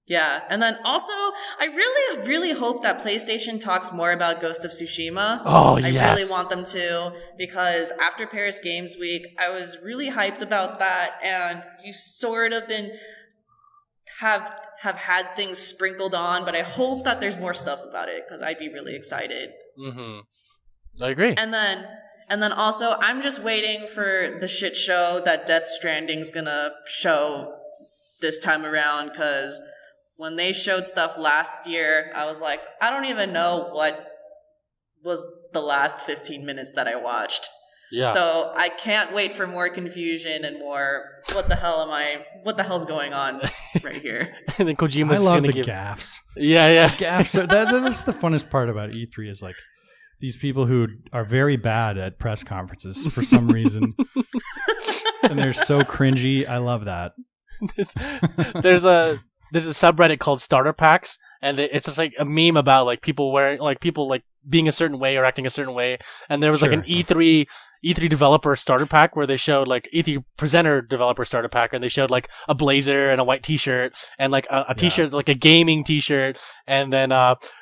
Yeah, and then also, I really, really hope that PlayStation talks more about Ghost of Tsushima. Oh, yes. I really want them to, because after Paris Games Week, I was really hyped about that, and you've sort of have had things sprinkled on, but I hope that there's more stuff about it, because I'd be really excited. I agree. And then also, I'm just waiting for the shit show that Death Stranding's gonna show this time around, because when they showed stuff last year, I was like, I don't even know what was the last 15 minutes that I watched. Yeah. So I can't wait for more confusion and more, what the hell's going on right here? And then Kojima's I love gonna the gaffes. Yeah. Gaffes. That's the funnest part about E3 is like these people who are very bad at press conferences for some reason. And they're so cringy. I love that. There's a subreddit called Starter Packs, and it's just like a meme about like people wearing, like people like being a certain way or acting a certain way. And there was like an E3 developer starter pack where they showed like E3 presenter developer starter pack, and they showed like a blazer and a white t-shirt and like a t-shirt, like a gaming t-shirt. And then,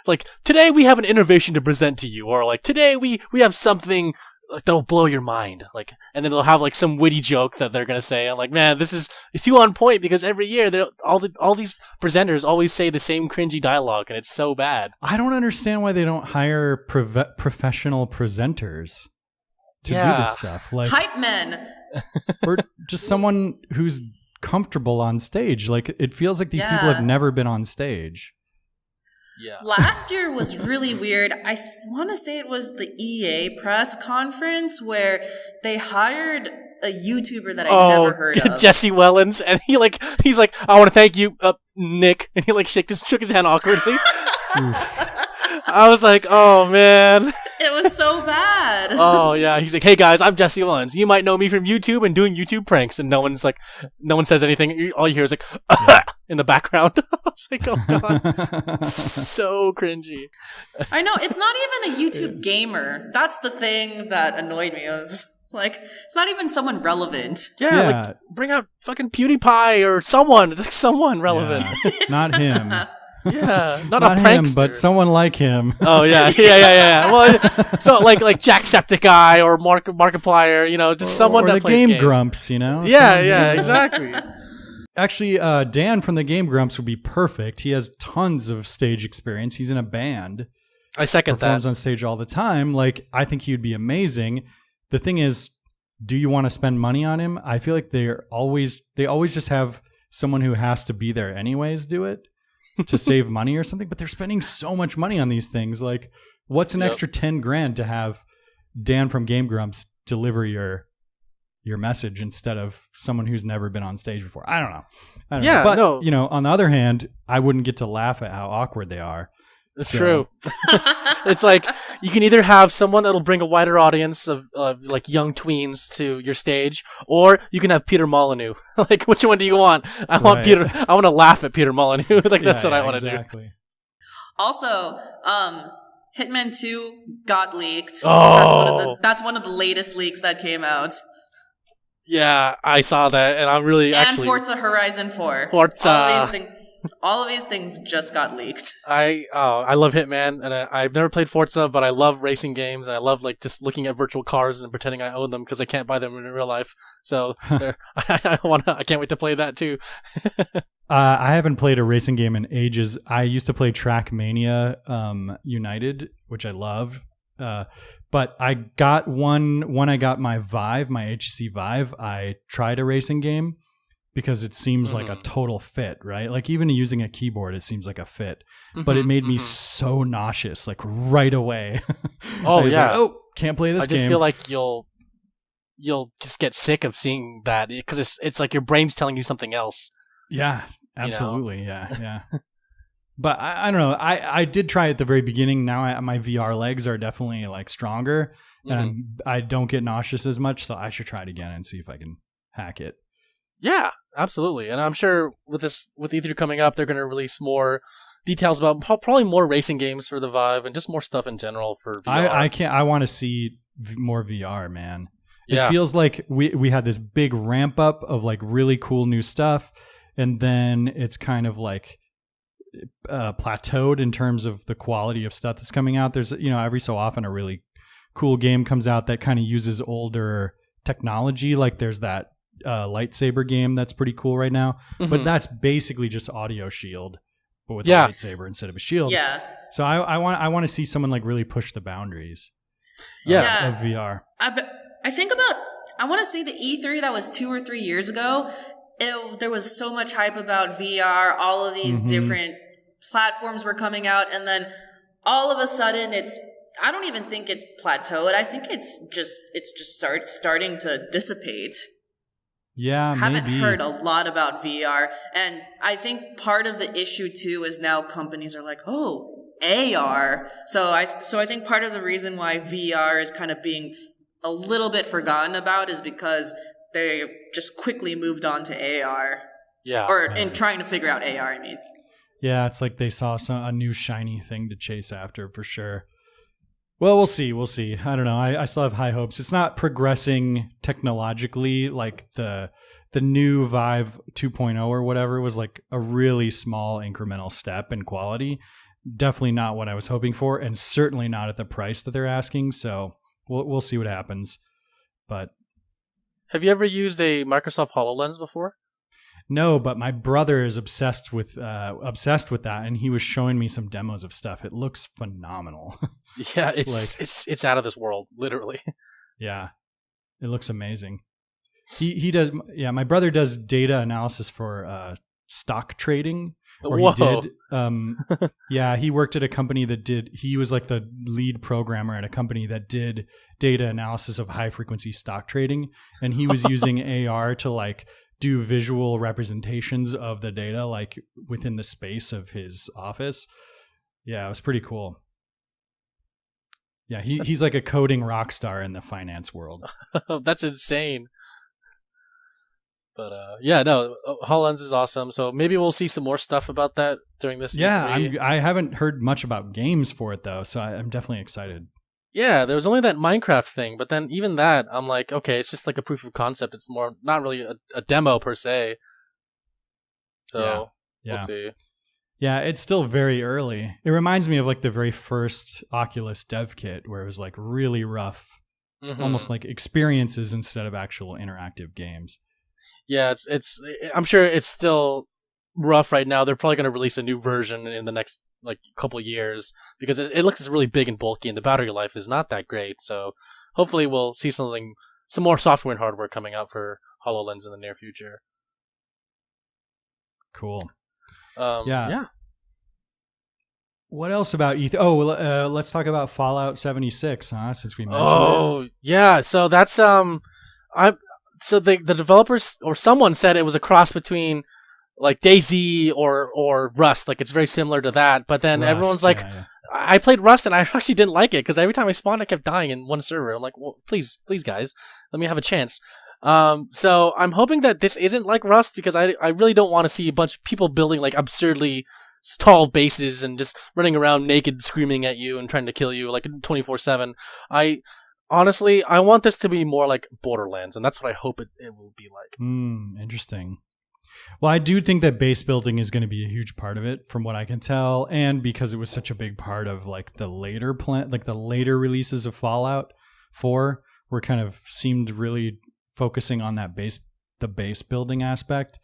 like today we have an innovation to present to you, or like today we have something that'll blow your mind, like, and then they'll have like some witty joke that they're gonna say. I'm like, man, it's too on point, because every year all these presenters always say the same cringy dialogue, and it's so bad. I don't understand why they don't hire professional presenters to do this stuff, like hype men, or just someone who's comfortable on stage. Like it feels like these people have never been on stage. Yeah. Last year was really weird. I want to say it was the EA press conference where they hired a YouTuber that I'd never heard of. Jesse Wellens, and he's like, I want to thank you, Nick, and he like shook his hand awkwardly. I was like, oh man. It was so bad. Oh yeah, he's like, hey guys, I'm Jesse Wellens. You might know me from YouTube and doing YouTube pranks, and no one says anything. All you hear is like in the background. I was like, oh god, so cringy. I know, it's not even a YouTube gamer. That's the thing that annoyed me. Like, it's not even someone relevant. Yeah, like bring out fucking PewDiePie or someone relevant. Yeah, not him. Yeah, not a prankster, him, but someone like him. Oh yeah. Well, so like Jacksepticeye or Markiplier, just someone that the plays Game Grumps, Yeah, exactly. Actually, Dan from the Game Grumps would be perfect. He has tons of stage experience. He's in a band. I second that. Performs on stage all the time. Like, I think he would be amazing. The thing is, do you want to spend money on him? I feel like they always just have someone who has to be there anyways do it to save money or something. But they're spending so much money on these things. Like, what's an extra $10,000 to have Dan from Game Grumps deliver your message instead of someone who's never been on stage before? I don't know. But, on the other hand, I wouldn't get to laugh at how awkward they are. It's true. It's like you can either have someone that'll bring a wider audience of like young tweens to your stage, or you can have Peter Molyneux. Like, which one do you want? I want to laugh at Peter Molyneux. Like, that's what I want to do. Also, Hitman 2 got leaked. Oh, that's one of the latest leaks that came out. Yeah, I saw that, and I'm really and Forza Horizon 4. All of these things just got leaked. I love Hitman, and I've never played Forza, but I love racing games, and I love like just looking at virtual cars and pretending I own them because I can't buy them in real life. So I can't wait to play that too. I haven't played a racing game in ages. I used to play Trackmania United, which I love. But I got when I got my Vive, my HTC Vive, I tried a racing game. because it seems like a total fit, right? Like even using a keyboard, it seems like a fit, but it made me so nauseous, like right away. Oh yeah. Like, can't play this game. I just feel like you'll just get sick of seeing that because it's like your brain's telling you something else. Yeah, absolutely. Yeah. But I don't know. I did try at the very beginning. Now my VR legs are definitely like stronger, and I don't get nauseous as much. So I should try it again and see if I can hack it. Yeah, absolutely. And I'm sure with E3 coming up, they're going to release more details about probably more racing games for the Vive and just more stuff in general for VR. I want to see more VR, man. Yeah. It feels like we had this big ramp up of like really cool new stuff, and then it's kind of like plateaued in terms of the quality of stuff that's coming out. There's, every so often a really cool game comes out that kind of uses older technology. Like there's that lightsaber game that's pretty cool right now, but that's basically just audio shield, but with a lightsaber instead of a shield. Yeah. So I want to see someone like really push the boundaries. Of VR. I want to say the E3 that was 2 or 3 years ago. There was so much hype about VR. All of these different platforms were coming out, and then all of a sudden, I don't even think it's plateaued. I think it's just starting to dissipate. Yeah, haven't heard a lot about VR, and I think part of the issue too is now companies are like, AR. So I think part of the reason why VR is kind of being a little bit forgotten about is because they just quickly moved on to AR. Yeah. In trying to figure out AR, I mean. Yeah, it's like they saw a new shiny thing to chase after for sure. Well, we'll see. I don't know. I still have high hopes. It's not progressing technologically like the new Vive 2.0 or whatever was like a really small incremental step in quality. Definitely not what I was hoping for, and certainly not at the price that they're asking. So we'll see what happens. But have you ever used a Microsoft HoloLens before? No, but my brother is obsessed with that, and he was showing me some demos of stuff. It looks phenomenal. Yeah, it's out of this world, literally. Yeah, it looks amazing. He does. Yeah, my brother does data analysis for stock trading. Or Whoa. He did. Yeah, he worked at a company he was like the lead programmer at a company that did data analysis of high frequency stock trading. And he was using AR to like do visual representations of the data, like within the space of his office. Yeah, it was pretty cool. Yeah, he's like a coding rock star in the finance world. That's insane. But HoloLens is awesome. So maybe we'll see some more stuff about that during this. Yeah, E3. I haven't heard much about games for it though, so I'm definitely excited. Yeah, there was only that Minecraft thing, but then even that, I'm like, okay, it's just like a proof of concept. It's more not really a demo per se. So we'll see. Yeah, it's still very early. It reminds me of like the very first Oculus dev kit where it was like really rough, almost like experiences instead of actual interactive games. Yeah, it's. I'm sure it's still rough right now. They're probably going to release a new version in the next like couple of years because it looks really big and bulky, and the battery life is not that great. So hopefully we'll see some more software and hardware coming out for HoloLens in the near future. Cool. Yeah. What else about E3? Oh, let's talk about Fallout 76, huh? Since we mentioned it. Oh, yeah. So that's So the developers or someone said it was a cross between like DayZ or Rust. Like it's very similar to that. But then Rust, everyone's like, I played Rust and I actually didn't like it because every time I spawned, I kept dying in one server. I'm like, well, please guys, let me have a chance. So I'm hoping that this isn't like Rust because I really don't want to see a bunch of people building like absurdly tall bases and just running around naked screaming at you and trying to kill you like 24/7. Honestly, I want this to be more like Borderlands, and that's what I hope it will be like. Interesting. Well, I do think that base building is going to be a huge part of it, from what I can tell, and because it was such a big part of like the later releases of Fallout 4, were kind of seemed really focusing on that the base building aspect.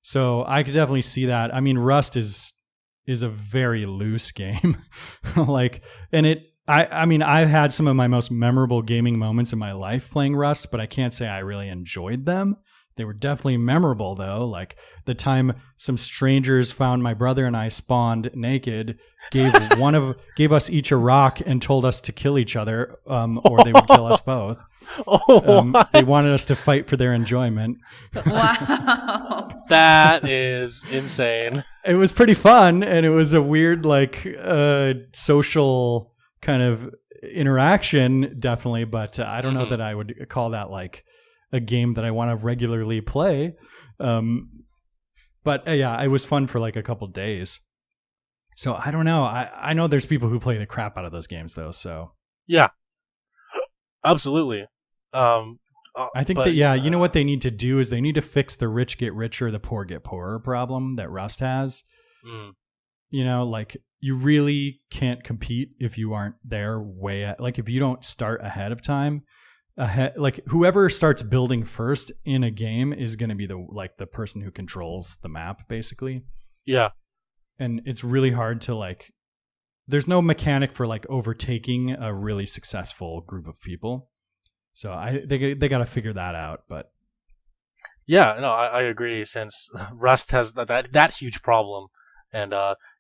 So I could definitely see that. I mean, Rust is a very loose game, I mean, I've had some of my most memorable gaming moments in my life playing Rust, but I can't say I really enjoyed them They were definitely memorable, though. Like the time some strangers found my brother and I spawned naked, gave us each a rock and told us to kill each other, or they would kill us both. They wanted us to fight for their enjoyment. Wow. That is insane. It was pretty fun, and it was a weird, like, social kind of interaction, definitely. But I don't know that I would call that like a game that I want to regularly play. But yeah, it was fun for like a couple days. So I don't know. I know there's people who play the crap out of those games, though. So yeah, absolutely. I think you know what they need to do is they need to fix the rich get richer, the poor get poorer problem that Rust has. You know, like you really can't compete if you aren't there like if you don't start ahead of time. Like whoever starts building first in a game is going to be the person who controls the map, basically. Yeah. And it's really hard to like, there's no mechanic for like overtaking a really successful group of people. So they got to figure that out. But yeah, no, I agree, since Rust has that huge problem. And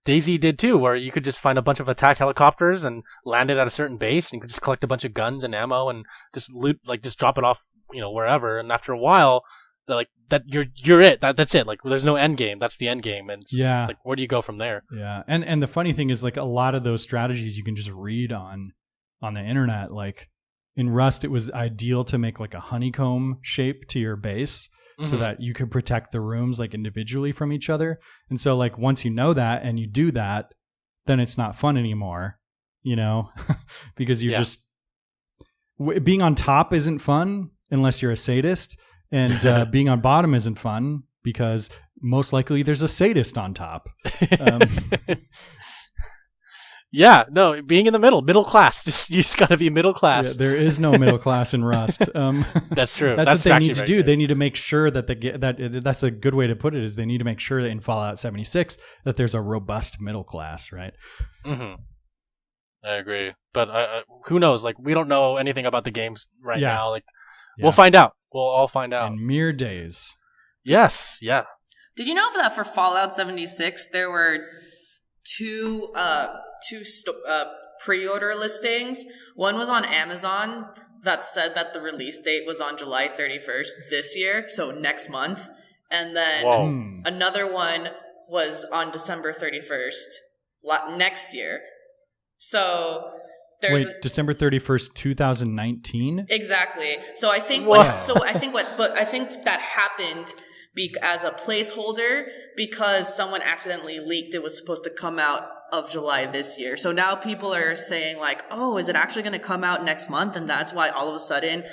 DayZ did too, where you could just find a bunch of attack helicopters and land it at a certain base, and you could just collect a bunch of guns and ammo and just loot, like just drop it off, wherever. And after a while, like that, you're it. That's it. Like there's no end game. That's the end game. And it's like, where do you go from there? Yeah, and the funny thing is, like a lot of those strategies you can just read on the internet. Like in Rust, it was ideal to make like a honeycomb shape to your base, so that you could protect the rooms like individually from each other. And so like once you know that and you do that, then it's not fun anymore, because you just being on top isn't fun unless you're a sadist, and being on bottom isn't fun because most likely there's a sadist on top. Yeah, no, being in the middle class. You just got to be middle class. Yeah, there is no middle class in Rust. That's true. That's what they need to do. They need to make sure that that's a good way to put it, is they need to make sure that in Fallout 76 that there's a robust middle class, right? Mm-hmm. I agree, but who knows? Like, we don't know anything about the games right now. Like, we'll find out. We'll all find out in mere days. Yes. Yeah. Did you know that for Fallout 76 there were two pre-order listings? One was on Amazon that said that the release date was on July 31st this year, so next month. And then another one was on December 31st next year. So there's December 31st, 2019? Exactly. So I think I think that happened as a placeholder because someone accidentally leaked it was supposed to come out of July this year. So now people are saying like, oh, is it actually going to come out next month? And that's why all of a sudden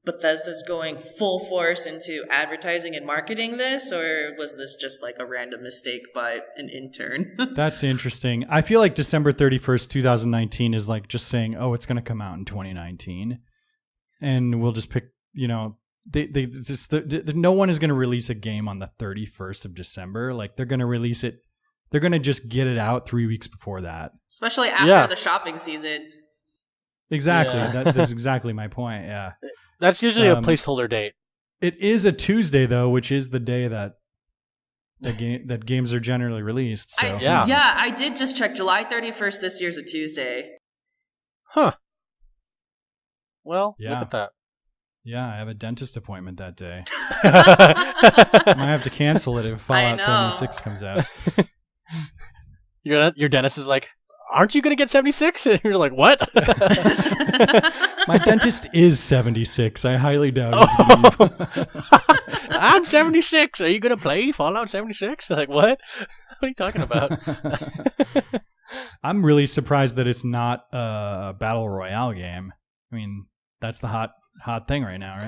Bethesda's going full force into advertising and marketing this, or was this just like a random mistake by an intern? That's interesting. I feel like December 31st, 2019 is like just saying, oh, it's going to come out in 2019. And we'll just pick, no one is going to release a game on the 31st of December. Like they're going to release it. They're going to just get it out 3 weeks before that. Especially after the shopping season. Exactly. Yeah. That's exactly my point. Yeah. That's usually a placeholder date. It is a Tuesday though, which is the day that that games are generally released. So. I did just check. July 31st this year's a Tuesday. Huh. Well, look at that. Yeah, I have a dentist appointment that day. I might have to cancel it if Fallout 76 comes out. Your dentist is like, aren't you going to get 76? And you're like, what? My dentist is 76. I highly doubt it. I'm 76. Are you going to play Fallout 76? Like, what? What are you talking about? I'm really surprised that it's not a Battle Royale game. I mean, that's the hot thing right now,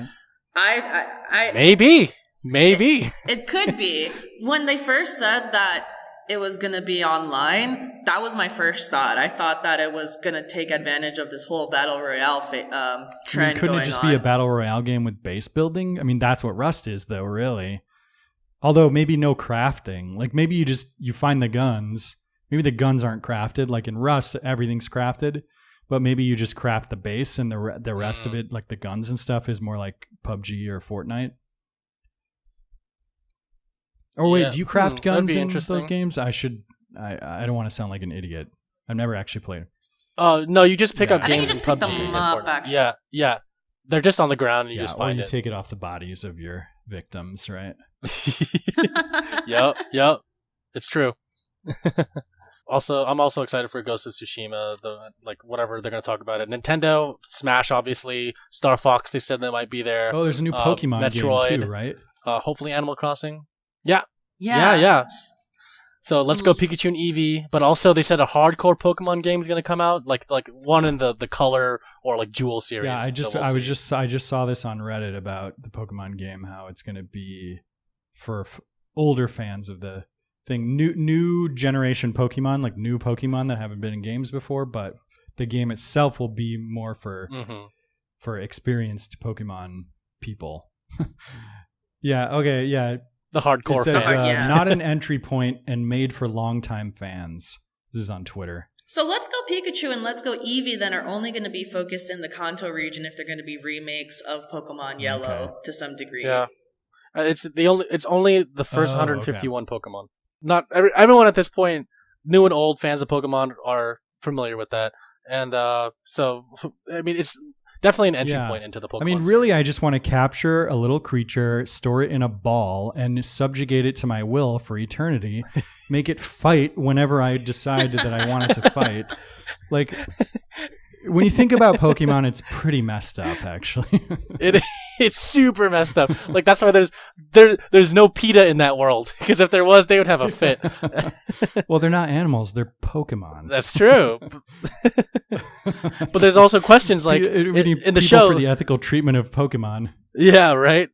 right? Maybe. It could be. When they first said that it was going to be online, that was my first thought. I thought that it was going to take advantage of this whole Battle Royale trend. Couldn't it just be a Battle Royale game with base building? I mean, that's what Rust is, though, really. Although maybe no crafting. Like maybe you find the guns. Maybe the guns aren't crafted. Like in Rust, everything's crafted. But maybe you just craft the base and the rest of it, like the guns and stuff, is more like PUBG or Fortnite. Oh wait, Yeah. do you craft That'd guns be in interesting. those games? I don't want to sound like an idiot. I've never actually played. No, you just pick Yeah. up I think you games in just pick PUBG. them and up, Fortnite. actually. Yeah. They're just on the ground and you Yeah, just or find you it. take it off the bodies of your victims, right? Yep. It's true. I'm also excited for Ghost of Tsushima, whatever they're going to talk about it. Nintendo, Smash, obviously, Star Fox, they said they might be there. Oh, there's a new Pokemon Metroid. game too, right? Hopefully Animal Crossing. Yeah. Yeah. So let's go Pikachu and Eevee, but also they said a hardcore Pokemon game is going to come out, like one in the Color or like Jewel series. Yeah, I see. just saw this on Reddit about the Pokemon game, how it's going to be for older fans of the thing, new generation Pokemon, like new Pokemon that haven't been in games before, but the game itself will be more for experienced Pokemon people. Yeah. Okay. Yeah. The hardcore It says, fans. not an entry point and made for longtime fans. This is on Twitter. So Let's Go Pikachu and Let's Go Eevee then are only going to be focused in the Kanto region if they're going to be remakes of Pokemon Yellow to some degree. Yeah. It's only the first Oh, 151 Pokemon. Not everyone at this point, new and old fans of Pokemon are familiar with that. And so I mean it's definitely an entry point into the Pokemon. I mean, really, I just want to capture a little creature, store it in a ball, and subjugate it to my will for eternity. Make it fight whenever I decide that I want it to fight. Like, when you think about Pokemon, it's pretty messed up, actually. It's super messed up. Like that's why there's no PETA in that world, because if there was, they would have a fit. Well, they're not animals; they're Pokemon. That's true. But there's also questions like in the show for the ethical treatment of Pokemon. Yeah, right.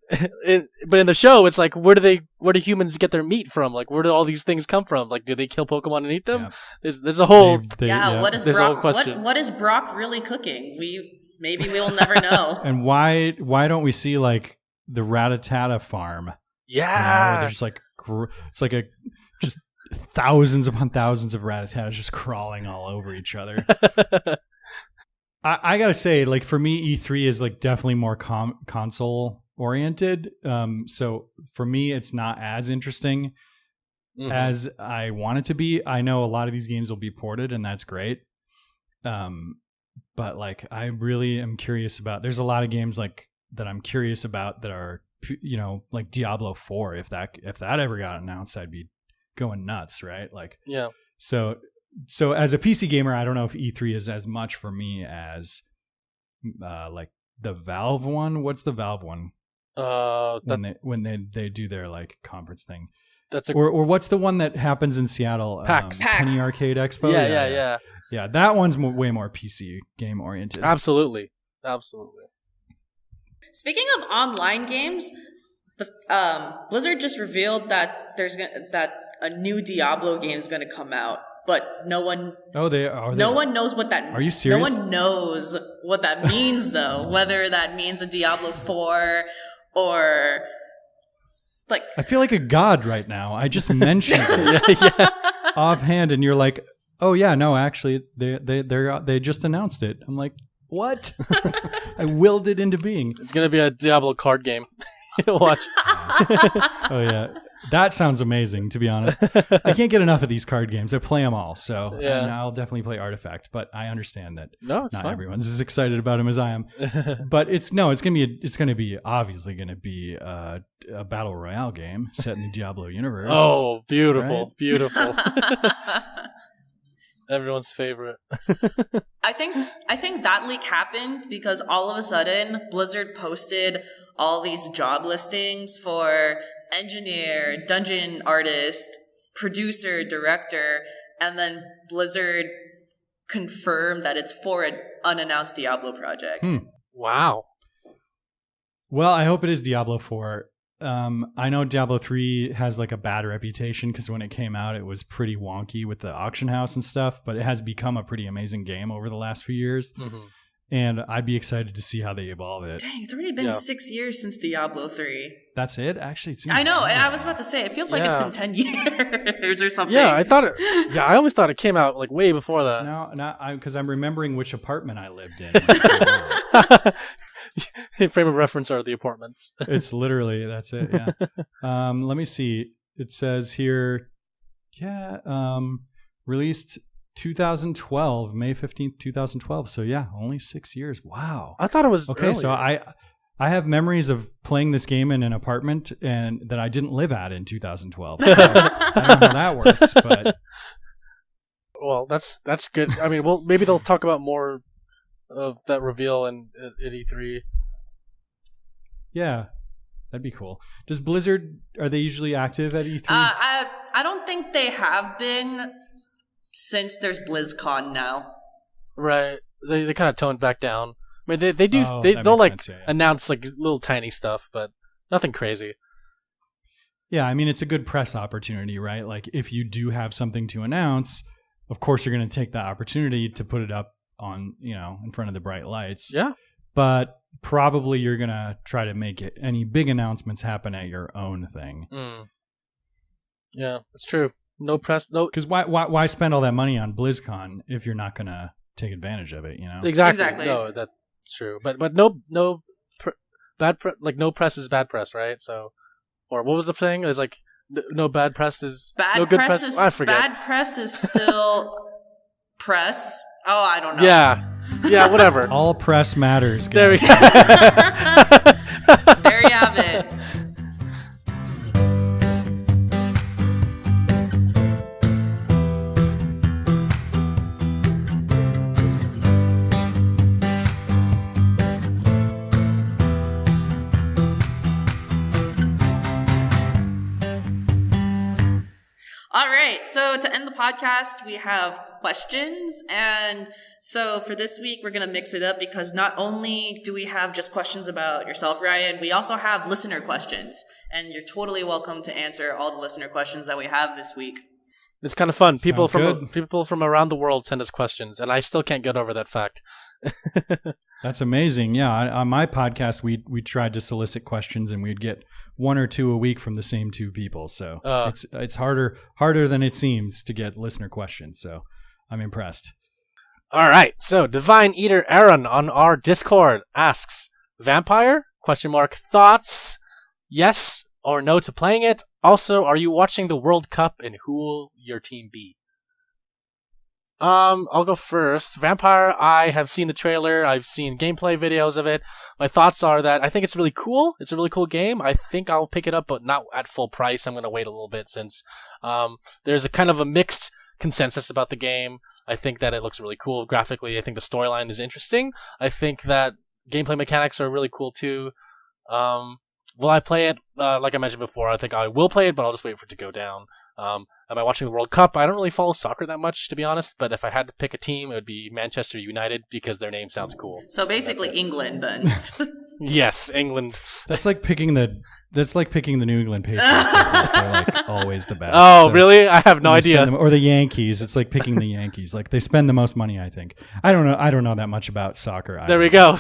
But in the show, it's like where do humans get their meat from? Like where do all these things come from? Like do they kill Pokemon and eat them? Yeah. There's a whole What is there's a whole Brock? question. What is Brock really cooking? Maybe we will never know. And why don't we see like the Rattata farm? Yeah, There's like it's like just thousands upon thousands of Rattatas just crawling all over each other. I gotta say, like for me, E3 is like definitely more console oriented. So for me, it's not as interesting as I want it to be. I know a lot of these games will be ported, and that's great. But like, I really am curious about. There's a lot of games like that I'm curious about that are, like Diablo 4. If that ever got announced, I'd be going nuts, right? Like, yeah. So as a PC gamer, I don't know if E3 is as much for me as like the Valve one. What's the Valve one? When they do their like conference thing. Or what's the one that happens in Seattle? PAX. Penny Arcade Expo. Yeah. That one's way more PC game oriented. Absolutely. Speaking of online games, Blizzard just revealed that that a new Diablo game is going to come out, but no one. Oh, No one knows what that. Are you serious? No one knows what that means, though. Whether that means a Diablo 4 or like. I feel like a god right now. I just mentioned it offhand, and you're like, "Oh yeah, no, actually, they just announced it." I'm like, "What?" I willed it into being. It's gonna be a Diablo card game. Watch. Oh yeah, that sounds amazing. To be honest, I can't get enough of these card games. I play them all, so and I'll definitely play Artifact. But I understand that not fine. everyone's as excited about him as I am. But it's gonna be obviously gonna be a battle royale game set in the Diablo universe. Oh, beautiful, right? beautiful. Everyone's favorite. I think that leak happened because all of a sudden Blizzard posted all these job listings for engineer, dungeon artist, producer, director, and then Blizzard confirmed that it's for an unannounced Diablo project. Wow. Well, I hope it is Diablo 4. I know Diablo 3 has like a bad reputation because when it came out, it was pretty wonky with the auction house and stuff, but it has become a pretty amazing game over the last few years. Mm-hmm. And I'd be excited to see how they evolve it. Dang, it's already been 6 years since Diablo 3. That's it? Actually, it seems I know, longer. and I was about to say, it feels like it's been 10 years or something. Yeah, I always thought it came out like way before that. No, because I'm remembering which apartment I lived in. Frame of reference are the apartments. It's literally, that's it, yeah. Let me see. it says here, released 2012, May 15th, 2012. So yeah, only 6 years. Wow. I thought it was okay. earlier. So I have memories of playing this game in an apartment and that I didn't live at in 2012. So I don't know how that works, but well, that's good. I mean, well, maybe they'll talk about more of that reveal at E3. Yeah, that'd be cool. Does Blizzard, are they usually active at E3? I don't think they have been since there's BlizzCon now. Right. They kind of toned back down. I mean, they do. They'll like sense, yeah. Announce like little tiny stuff, but nothing crazy. Yeah, I mean, it's a good press opportunity, right? Like, if you do have something to announce, of course you're going to take that opportunity to put it up on, in front of the bright lights. Yeah. But probably you're going to try to make any big announcements happen at your own thing. Mm. Yeah, it's true. No press, no. Because why spend all that money on BlizzCon if you're not going to take advantage of it? Exactly. No, that's true. But no press is bad press, right? So, or what was the thing? It was like no bad press is no good press. I forget. Bad press is still press. Oh, I don't know. Yeah, whatever. All press matters. Guys. There we go. There you have it. All right, so to end the podcast, we have questions. And so for this week, we're going to mix it up because not only do we have just questions about yourself, Ryan, we also have listener questions. And you're totally welcome to answer all the listener questions that we have this week. It's kind of fun. People from around the world send us questions, and I still can't get over that fact. That's amazing. Yeah, on my podcast, we tried to solicit questions, and we'd get 1 or 2 a week from the same 2 people. So it's harder than it seems to get listener questions. So I'm impressed. All right. So Divine Eater Aaron on our Discord asks, Vampyr? ? Thoughts? Yes or no to playing it? Also, are you watching the World Cup, and who will your team be? I'll go first. Vampyr, I have seen the trailer. I've seen gameplay videos of it. My thoughts are that I think it's really cool. It's a really cool game. I think I'll pick it up, but not at full price. I'm going to wait a little bit since there's a kind of a mixed consensus about the game. I think that it looks really cool graphically. I think the storyline is interesting. I think that gameplay mechanics are really cool too. Will I play it? Like I mentioned before, I think I will play it, but I'll just wait for it to go down. Am I watching the World Cup? I don't really follow soccer that much, to be honest, but if I had to pick a team, it would be Manchester United because their name sounds cool. So basically England, then. Yes, England. That's like picking the New England Patriots. They're like always the best. Oh, so really? I have no idea. Or the Yankees. It's like picking the Yankees. Like they spend the most money, I think. I don't know that much about soccer. There we go.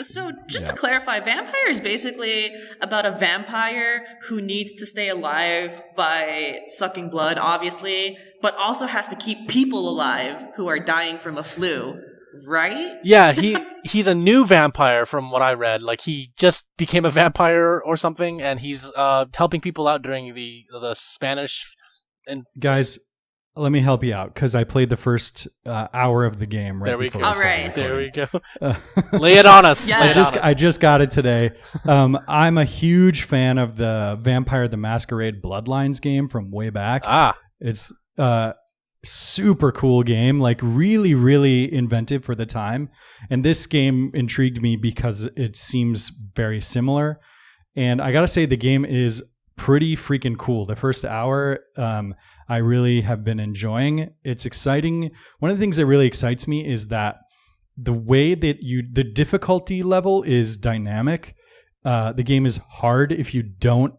So just to clarify, Vampyr is basically about a vampire who needs to stay alive by sucking blood, obviously, but also has to keep people alive who are dying from a flu. Right? Yeah, he's a new vampire from what I read. Like he just became a vampire or something, and he's helping people out during the Spanish. And guys, let me help you out because I played the first hour of the game. Right. There we go. All right. There we go. Lay it on us. Yes. I just got it today. I'm a huge fan of the Vampire the Masquerade Bloodlines game from way back. It's super cool game, like really, really inventive for the time. And this game intrigued me because it seems very similar. And I gotta say, the game is pretty freaking cool. The first hour, I really have been enjoying. It's exciting. One of the things that really excites me is that the way that the difficulty level is dynamic. The game is hard if you don't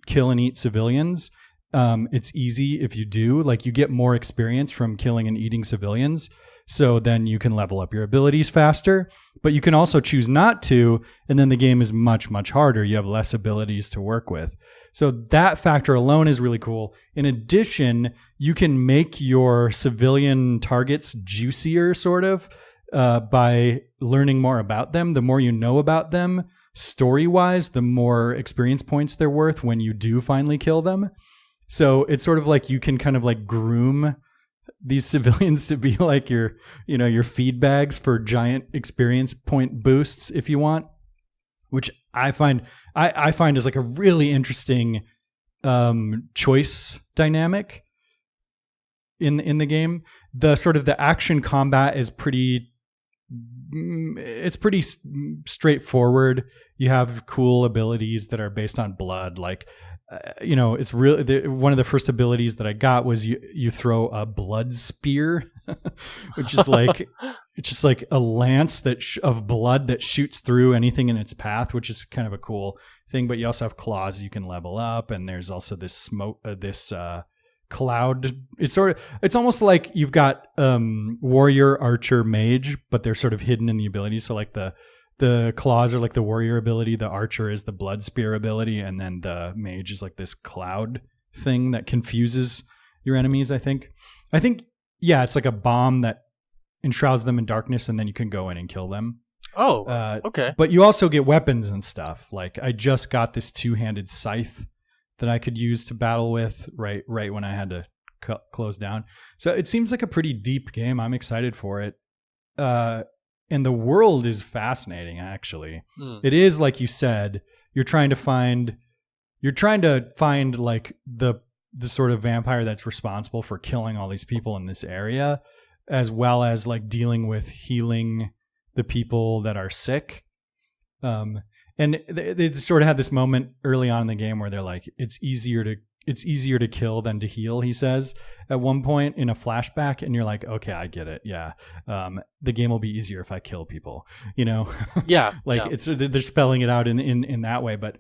kill and eat civilians. It's easy if you do. Like you get more experience from killing and eating civilians. So then you can level up your abilities faster, but you can also choose not to. And then the game is much, much harder. You have less abilities to work with. So that factor alone is really cool. In addition, you can make your civilian targets juicier sort of, by learning more about them. The more you know about them, story-wise, the more experience points they're worth when you do finally kill them. So it's sort of like you can kind of like groom these civilians to be like your feed bags for giant experience point boosts if you want, which I find is like a really interesting choice dynamic in the game. The sort of the action combat is pretty straightforward. You have cool abilities that are based on blood, like it's really one of the first abilities that I got was you throw a blood spear, which is like it's just like a lance of blood that shoots through anything in its path, which is kind of a cool thing. But you also have claws you can level up, and there's also this smoke, cloud. It's almost like you've got warrior, archer, mage, but they're sort of hidden in the abilities. So like the claws are like the warrior ability, the archer is the blood spear ability, and then the mage is like this cloud thing that confuses your enemies. I think it's like a bomb that enshrouds them in darkness, and then you can go in and kill them. Okay. But you also get weapons and stuff. Like I just got this 2-handed scythe that I could use to battle with right when I had to close down. So it seems like a pretty deep game. I'm excited for it. And the world is fascinating, actually. It is, like you said, you're trying to find like the sort of vampire that's responsible for killing all these people in this area, as well as like dealing with healing the people that are sick. And they sort of had this moment early on in the game where they're like, it's easier to kill than to heal, he says at one point in a flashback, and you're like, okay, I get it. Yeah. The game will be easier if I kill people, Yeah. They're spelling it out in that way, but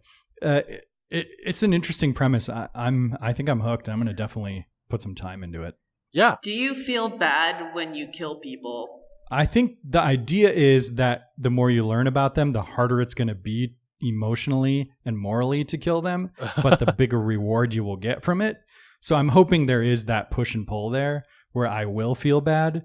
it's an interesting premise. I think I'm hooked. I'm going to definitely put some time into it. Yeah. Do you feel bad when you kill people? I think the idea is that the more you learn about them, the harder it's going to be emotionally and morally to kill them, but the bigger reward you will get from it. So I'm hoping there is that push and pull there where I will feel bad.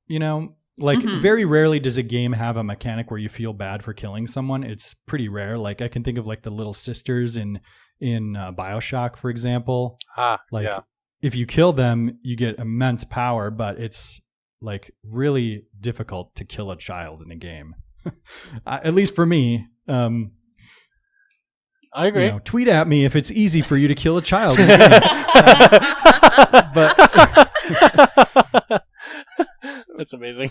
Very rarely does a game have a mechanic where you feel bad for killing someone. It's pretty rare. Like I can think of like the little sisters in BioShock, for example. If you kill them, you get immense power, but it's like really difficult to kill a child in a game. At least for me. I agree. Tweet at me if it's easy for you to kill a child. That's amazing.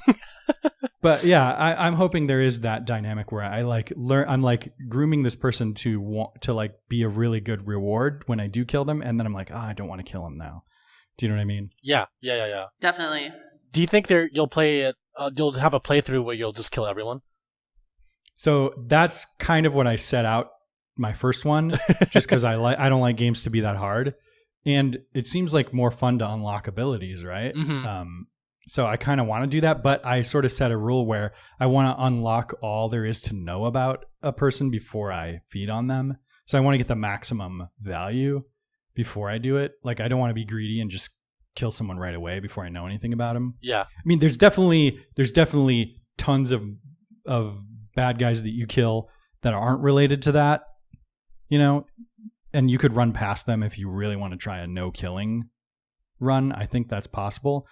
But yeah, I'm hoping there is that dynamic where I like learn. I'm like grooming this person to want to like be a really good reward when I do kill them, and then I'm like, I don't want to kill him now. Do you know what I mean? Yeah. Definitely. Do you think you'll play it? You'll have a playthrough where you'll just kill everyone? So that's kind of what I set out my first one, just because I don't like games to be that hard, and it seems like more fun to unlock abilities, right? Mm-hmm. So I kind of want to do that, but I sort of set a rule where I want to unlock all there is to know about a person before I feed on them. So I want to get the maximum value before I do it. Like I don't want to be greedy and just kill someone right away before I know anything about them. Yeah. I mean, there's definitely tons of bad guys that you kill that aren't related to that, and you could run past them if you really want to try a no killing run. I think that's possible,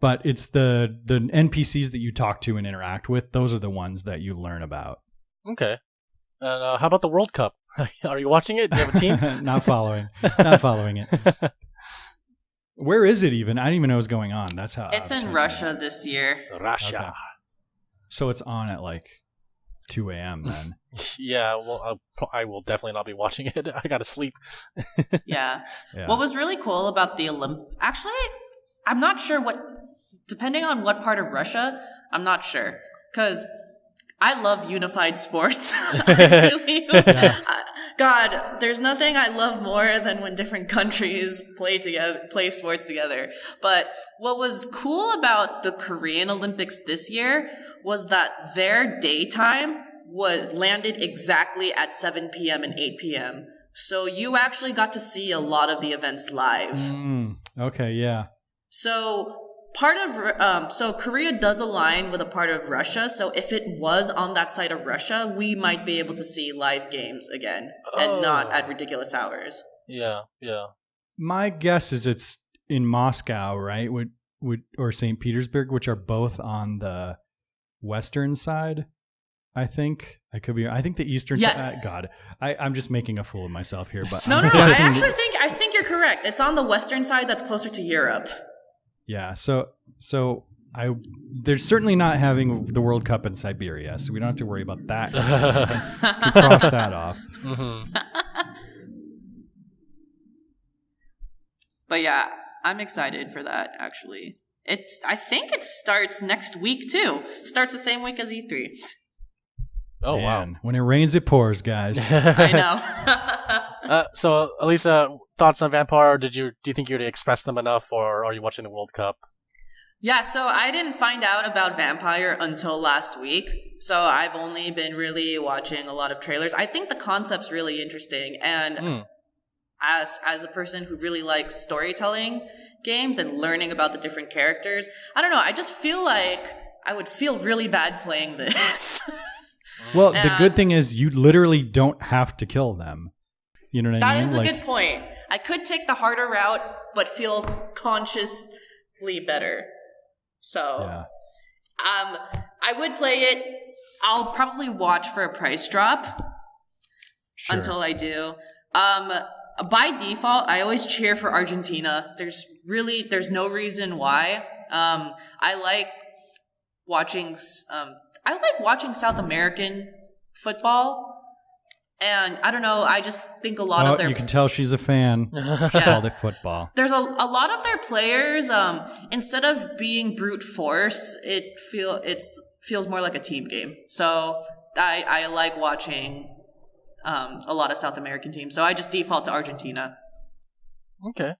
but it's the NPCs that you talk to and interact with. Those are the ones that you learn about. Okay. And how about the World Cup? Are you watching it? Do you have a team? Not following it. Where is it even? I didn't even know what was going on. That's how it's in Russia this year. Russia. Okay. So it's on at like 2 a.m. then. Yeah, well, I will definitely not be watching it. I gotta sleep. Yeah. What was really cool about the actually, I'm not sure depending on what part of Russia, I'm not sure. Because I love unified sports. I really, God, there's nothing I love more than when different countries play sports together. But what was cool about the Korean Olympics this year was that their daytime landed exactly at 7 p.m. and 8 p.m. So you actually got to see a lot of the events live. Okay, yeah. So part of so Korea does align with a part of Russia. So if it was on that side of Russia, we might be able to see live games again and not at ridiculous hours. Yeah. My guess is it's in Moscow, right? Or St. Petersburg, which are both on the western side. I think I could be. I think the eastern yes. side. God, I'm just making a fool of myself here. But no. I think you're correct. It's on the western side that's closer to Europe. Yeah. So they're certainly not having the World Cup in Siberia, so we don't have to worry about that. We cross that off. Mm-hmm. But yeah, I'm excited for that. Actually, I think it starts next week too. Starts the same week as E3. Oh, man, wow. When it rains, it pours, guys. I know. So, Alyssa, thoughts on Vampyr? Do you think you already expressed them enough, or are you watching the World Cup? Yeah, so I didn't find out about Vampyr until last week. So I've only been really watching a lot of trailers. I think the concept's really interesting. And as a person who really likes storytelling games and learning about the different characters, I don't know, I just feel like I would feel really bad playing this. Well, the good thing is you literally don't have to kill them. You know what I mean? That is a good point. I could take the harder route, but feel consciously better. So, yeah. I would play it. I'll probably watch for a price drop until I do. By default, I always cheer for Argentina. There's no reason why. I like watching South American football. And I don't know, I just think a lot of their... You can tell she's a fan. She called it football. There's a lot of their players, instead of being brute force, it feels more like a team game. So I like watching a lot of South American teams. So I just default to Argentina. Okay.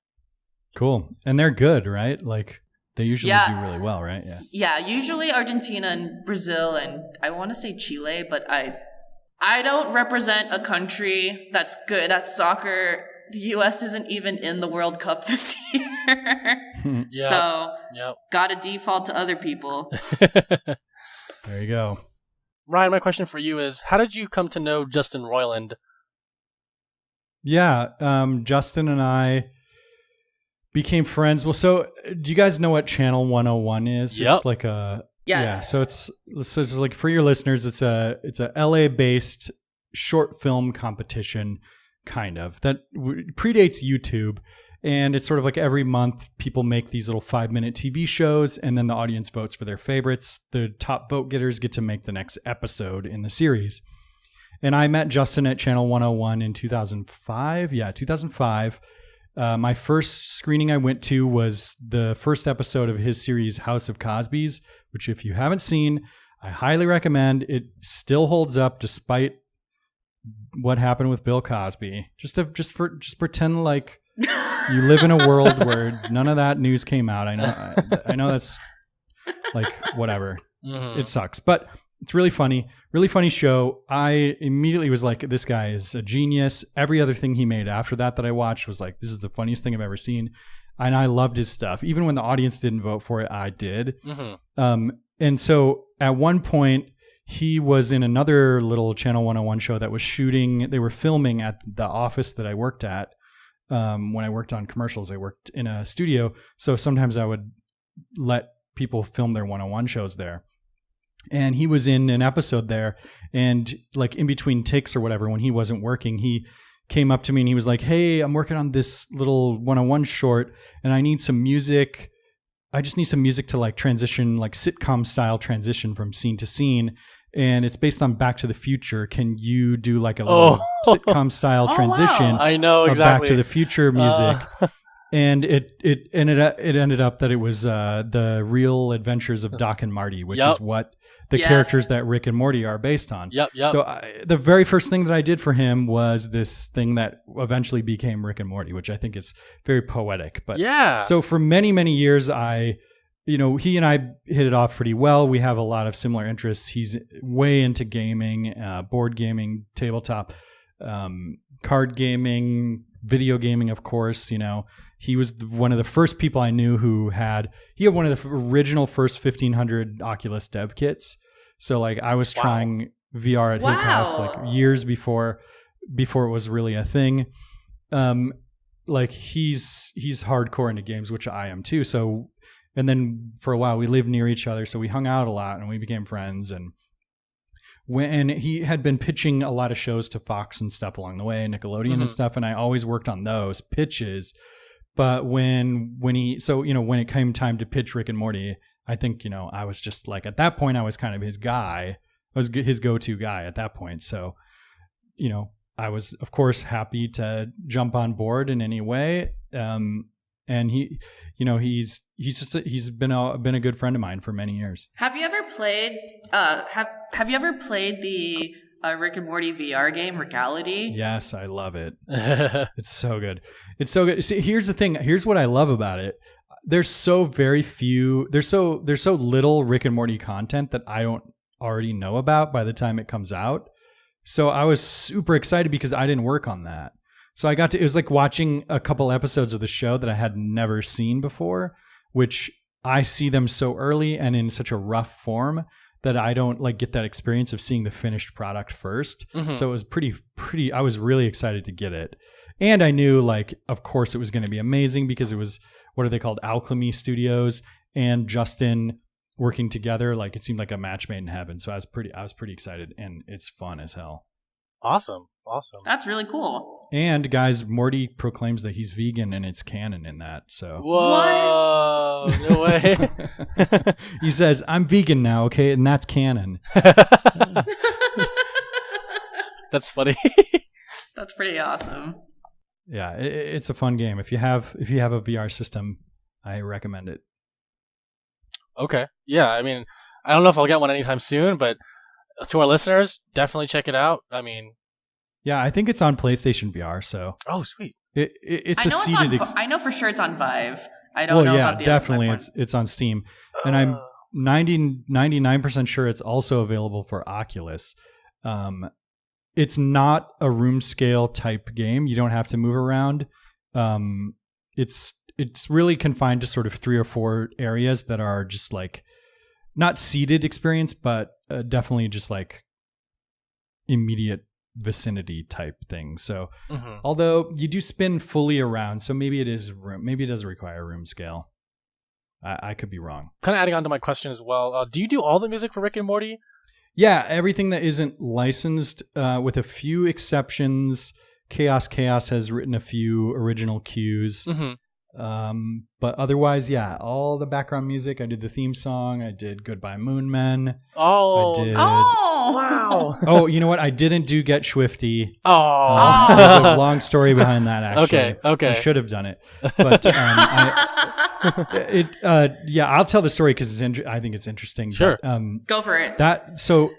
Cool. And they're good, right? Like, they usually do really well, right? Yeah. Yeah, usually Argentina and Brazil and I want to say Chile, but I don't represent a country that's good at soccer. The U.S. isn't even in the World Cup this year. So, gotta default to other people. There you go. Ryan, my question for you is, how did you come to know Justin Roiland? Yeah, Justin and I became friends. Well, so do you guys know what Channel 101 is? Yep. It's like a... Yes. Yeah, so it's like, for your listeners, it's a LA based short film competition, kind of, that predates YouTube, and it's sort of like every month people make these little 5-minute TV shows, and then the audience votes for their favorites. The top vote getters get to make the next episode in the series. And I met Justin at Channel 101 in 2005. Yeah, 2005. My first screening I went to was the first episode of his series House of Cosby's, which if you haven't seen, I highly recommend. It still holds up despite what happened with Bill Cosby. Just pretend like you live in a world where none of that news came out. I know that's like whatever. Mm-hmm. It sucks, but it's really funny show. I immediately was like, this guy is a genius. Every other thing he made after that I watched was like, this is the funniest thing I've ever seen. And I loved his stuff. Even when the audience didn't vote for it, I did. Mm-hmm. And so at one point, he was in another little Channel 101 show that was shooting. They were filming at the office that I worked at. When I worked on commercials, I worked in a studio. So sometimes I would let people film their 101 shows there. And he was in an episode there, and like in between takes or whatever, when he wasn't working, he came up to me and he was like, "Hey, I'm working on this little 101 short, and I need some music. I just need some music to like transition, like sitcom style transition from scene to scene. And it's based on Back to the Future. Can you do like a little sitcom style transition? Wow. I know exactly. Back to the Future music." And it ended up that it was the Real Adventures of Doc and Marty, which is what the characters that Rick and Morty are based on. Yep. So the very first thing that I did for him was this thing that eventually became Rick and Morty, which I think is very poetic. But so for many, many years, he and I hit it off pretty well. We have a lot of similar interests. He's way into gaming, board gaming, tabletop, card gaming, video gaming, of course. he was one of the first people I knew who had one of the original first 1500 Oculus dev kits. So like I was trying VR at his house like years before it was really a thing. Like he's hardcore into games, which I am too. So, and then for a while we lived near each other, so we hung out a lot and we became friends. And when he had been pitching a lot of shows to Fox and stuff along the way, Nickelodeon and stuff, and I always worked on those pitches. But when it came time to pitch Rick and Morty, I think, I was just like, at that point I was kind of his guy. I was his go-to guy at that point. So, I was of course happy to jump on board in any way. And he's been a good friend of mine for many years. Have you ever played the Rick and Morty VR game, Reality? Yes, I love it. It's so good. It's so good. See, here's the thing. Here's what I love about it. There's so little Rick and Morty content that I don't already know about by the time it comes out. So I was super excited because I didn't work on that. So it was like watching a couple episodes of the show that I had never seen before, which I see them so early and in such a rough form that I don't like get that experience of seeing the finished product first. Mm-hmm. So it was pretty, I was really excited to get it. And I knew like, of course it was going to be amazing because it was, what are they called? Alchemy Studios and Justin working together. Like it seemed like a match made in heaven. So I was pretty excited, and it's fun as hell. Awesome. That's really cool. And guys, Morty proclaims that he's vegan, and it's canon in that. So whoa, what? No way. He says, "I'm vegan now, okay," and that's canon. That's funny. That's pretty awesome. Yeah, it's a fun game. If you have a VR system, I recommend it. Okay. Yeah, I mean, I don't know if I'll get one anytime soon, but to our listeners, definitely check it out. I mean, yeah, I think it's on PlayStation VR. So, oh, sweet. It's a seated. I know for sure it's on Vive. I don't know about the definitely other platform. It's on Steam, and I'm 99% sure it's also available for Oculus. It's not a room scale type game. You don't have to move around. It's really confined to sort of 3 or 4 areas that are just like not seated experience, but definitely just like immediate vicinity type thing. So although you do spin fully around, so maybe it does require room scale. I could be wrong. Kind of adding on to my question as well. Do you do all the music for Rick and Morty? Yeah, everything that isn't licensed, with a few exceptions. Chaos has written a few original cues. But otherwise, yeah, all the background music. I did the theme song. I did Goodbye Moon Men. Oh, I did. Oh, wow. Oh, you know what? I didn't do Get Swifty. Oh, there's a long story behind that. Actually, okay. I should have done it, but yeah, I'll tell the story because I think it's interesting. Sure, but, go for it. So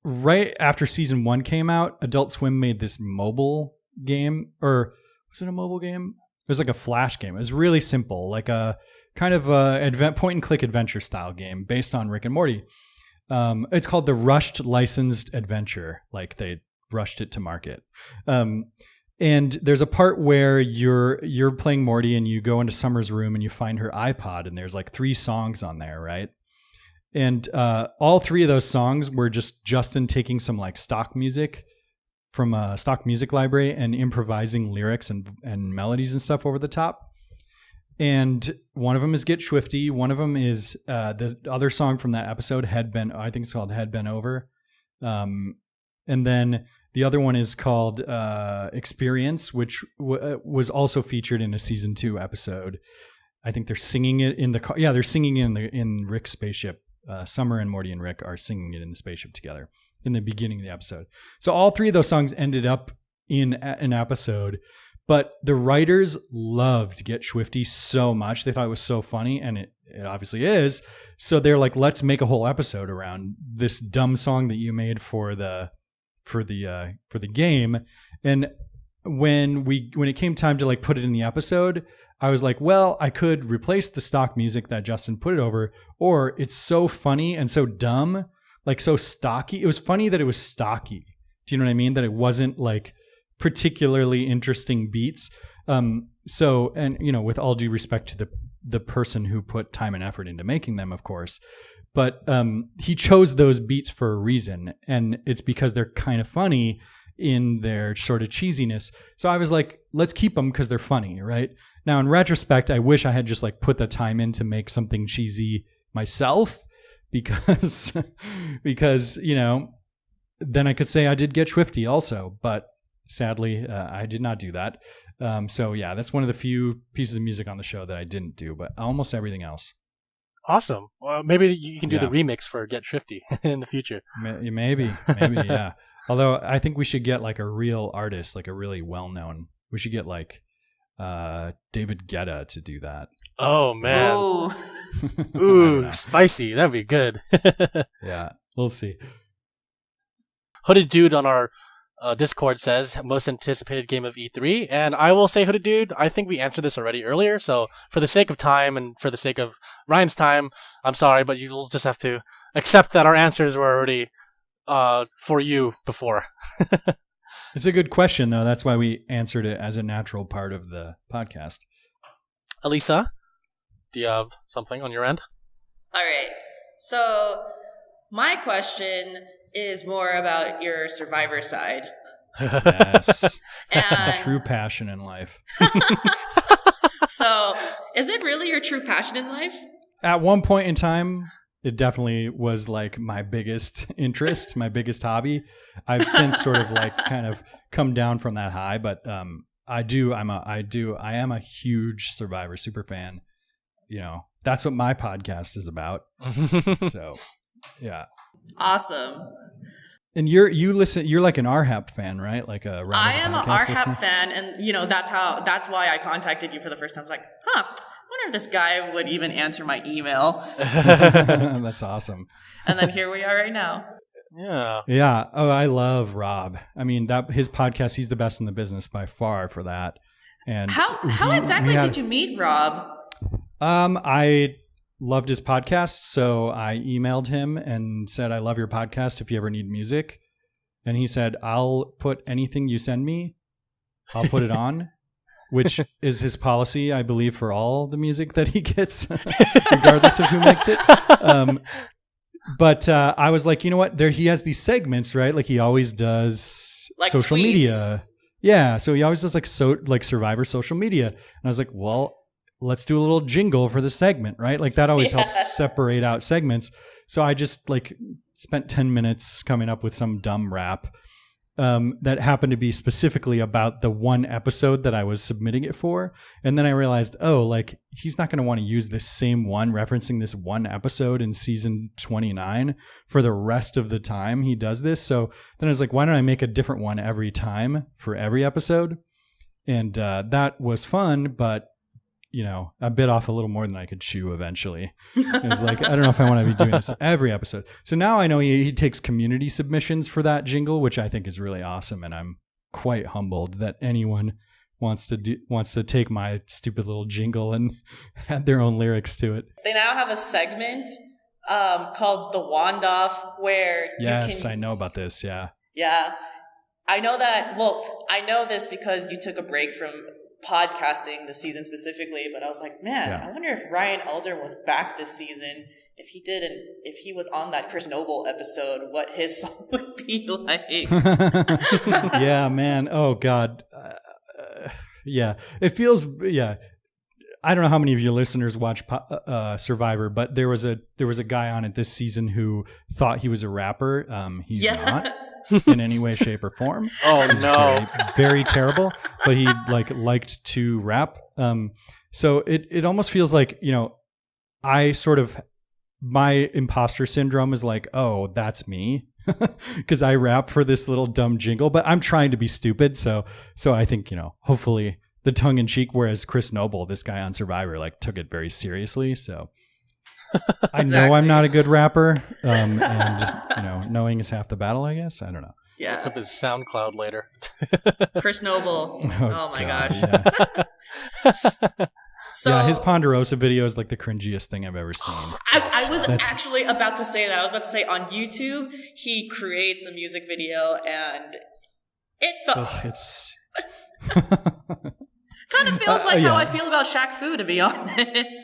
right after season 1 came out, Adult Swim made this mobile game, or was it a mobile game? It was like a flash game. It was really simple, like a kind of point and click adventure style game based on Rick and Morty. It's called the Rushed Licensed Adventure. Like they rushed it to market. And there's a part where you're playing Morty and you go into Summer's room and you find her iPod, and there's like 3 songs on there, right? And all 3 of those songs were just Justin taking some like stock music from a stock music library and improvising lyrics and melodies and stuff over the top. And one of them is Get Swifty. One of them is the other song from that episode, I think it's called Head Bent Over. And then the other one is called Experience, which was also featured in a season 2 episode. I think they're singing it in the car. Yeah, they're singing it in Rick's spaceship. Summer and Morty and Rick are singing it in the spaceship together in the beginning of the episode. So all 3 of those songs ended up in an episode, but the writers loved Get Swifty so much. They thought it was so funny, and it obviously is. So they're like, let's make a whole episode around this dumb song that you made for the game. And when it came time to like put it in the episode, I was like, well, I could replace the stock music that Justin put it over, or it's so funny and so dumb, like so stocky. It was funny that it was stocky. Do you know what I mean? That it wasn't like particularly interesting beats. So, and with all due respect to the person who put time and effort into making them, of course, but he chose those beats for a reason, and it's because they're kind of funny in their sort of cheesiness. So I was like, let's keep them because they're funny, right? Now, in retrospect, I wish I had just like put the time in to make something cheesy myself, because then I could say I did get Swifty also, but sadly, I did not do that. So yeah, that's one of the few pieces of music on the show that I didn't do, but almost everything else. Awesome. Well, maybe you can do the remix for Get Swifty in the future. Maybe, yeah. Although I think we should get like a real artist, like a really well-known. We should get like David Guetta to do that. Oh man. Ooh, spicy. That'd be good. Yeah, we'll see. Hooded Dude on our Discord says most anticipated game of E3, and I will say, Hooded Dude, I think we answered this already earlier, so for the sake of time and for the sake of Ryan's time, I'm sorry, but you'll just have to accept that our answers were already for you before. It's a good question, though. That's why we answered it as a natural part of the podcast. Alyssa, do you have something on your end? All right. So my question is more about your survivor side. Yes. And true passion in life. So, is it really your true passion in life? At one point in time, it definitely was like my biggest interest, my biggest hobby. I've since sort of like kind of come down from that high, but I am a huge Survivor super fan. That's what my podcast is about. So, yeah. Awesome. And you're like an RHAP fan, right? Like a I am an RHAP fan, and that's why I contacted you for the first time. I was like, I wonder if this guy would even answer my email. That's awesome. And then here we are right now. Yeah. Yeah. Oh, I love Rob. I mean, his podcast, he's the best in the business by far for that. And how exactly did you meet Rob? I loved his podcast, so I emailed him and said, I love your podcast if you ever need music. And he said, I'll put anything you send me, I'll put it on, which is his policy, I believe, for all the music that he gets, regardless of who makes it. But I was like, you know what? He has these segments, right? Like he always does like social tweets. Media. Yeah, so he always does like Survivor social media. And I was like, well, let's do a little jingle for the segment, right? Like that always helps separate out segments. So I just like spent 10 minutes coming up with some dumb rap that happened to be specifically about the one episode that I was submitting it for. And then I realized, like he's not going to want to use this same one, referencing this one episode in season 29 for the rest of the time he does this. So then I was like, why don't I make a different one every time for every episode? And that was fun, but I bit off a little more than I could chew eventually. It was like, I don't know if I want to be doing this every episode. So now I know he takes community submissions for that jingle, which I think is really awesome. And I'm quite humbled that anyone wants to take my stupid little jingle and add their own lyrics to it. They now have a segment called The Wand Off where I know about this. Yeah. Yeah. I know that. Well, I know this because you took a break from podcasting this season specifically, but I was like, I wonder if Ryan Elder was back this season, if he was on that Chris Noble episode, what his song would be like. Yeah, man. Oh God. Yeah, it feels. Yeah, I don't know how many of your listeners watch Survivor, but there was a guy on it this season who thought he was a rapper. He's not in any way, shape, or form. Oh no, very terrible. But he liked to rap. So it almost feels like I sort of my imposter syndrome is like, oh, that's me. Because I rap for this little dumb jingle, but I'm trying to be stupid. So I think hopefully the tongue in cheek, whereas Chris Noble, this guy on Survivor, took it very seriously. So I know I'm not a good rapper, and knowing is half the battle, I guess. I don't know. Yeah. Look up his SoundCloud later. Chris Noble. Oh my gosh. Yeah. So, his Ponderosa video is like the cringiest thing I've ever seen. I was actually about to say that. I was about to say on YouTube, he creates a music video and it felt... it's... kind of feels like how I feel about Shaq-Fu, to be honest.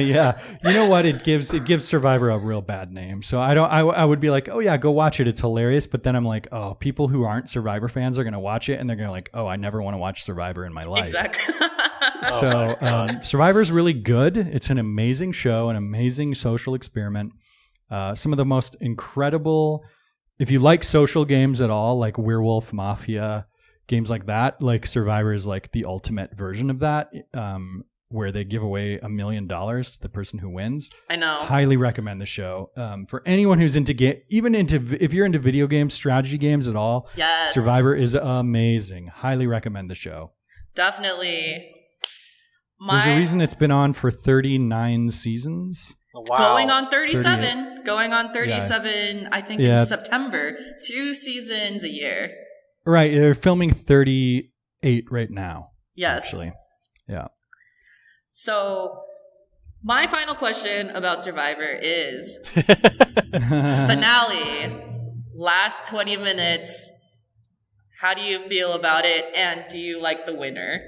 Yeah, you know what? It gives Survivor a real bad name. So I would be like, oh yeah, go watch it. It's hilarious. But then I'm like, oh, people who aren't Survivor fans are gonna watch it, and they're gonna like, oh, I never want to watch Survivor in my life. Exactly. So Survivor's really good. It's an amazing show, an amazing social experiment. Some of the most incredible. If you like social games at all, like Werewolf Mafia, games like that, like Survivor is like the ultimate version of that, where they give away $1 million to the person who wins. I know. Highly recommend the show. For anyone who's into if you're into video games, strategy games at all, yes, Survivor is amazing. Highly recommend the show. Definitely. There's a reason it's been on for 39 seasons. Wow. Going on 37. Going on 37, I think, in September. 2 seasons a year. Right. They're filming 38 right now. Yes. Actually. Yeah. So, my final question about Survivor is finale, last 20 minutes. How do you feel about it? And do you like the winner?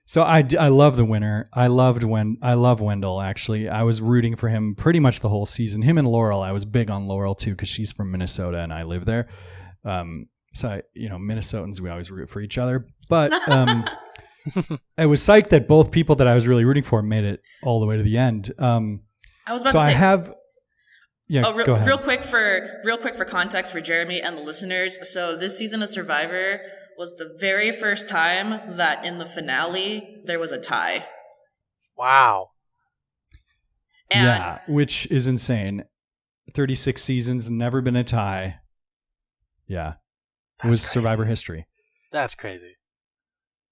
So I love the winner. I love Wendell, actually. I was rooting for him pretty much the whole season. Him and Laurel. I was big on Laurel too, because she's from Minnesota and I live there. So Minnesotans, we always root for each other. But I was psyched that both people that I was really rooting for made it all the way to the end. I was about to say. Go ahead. Real quick for context for Jeremy and the listeners. So this season of Survivor was the very first time that in the finale there was a tie. Wow. Yeah, which is insane. 36 seasons, never been a tie. Yeah. It was crazy. Survivor history. That's crazy.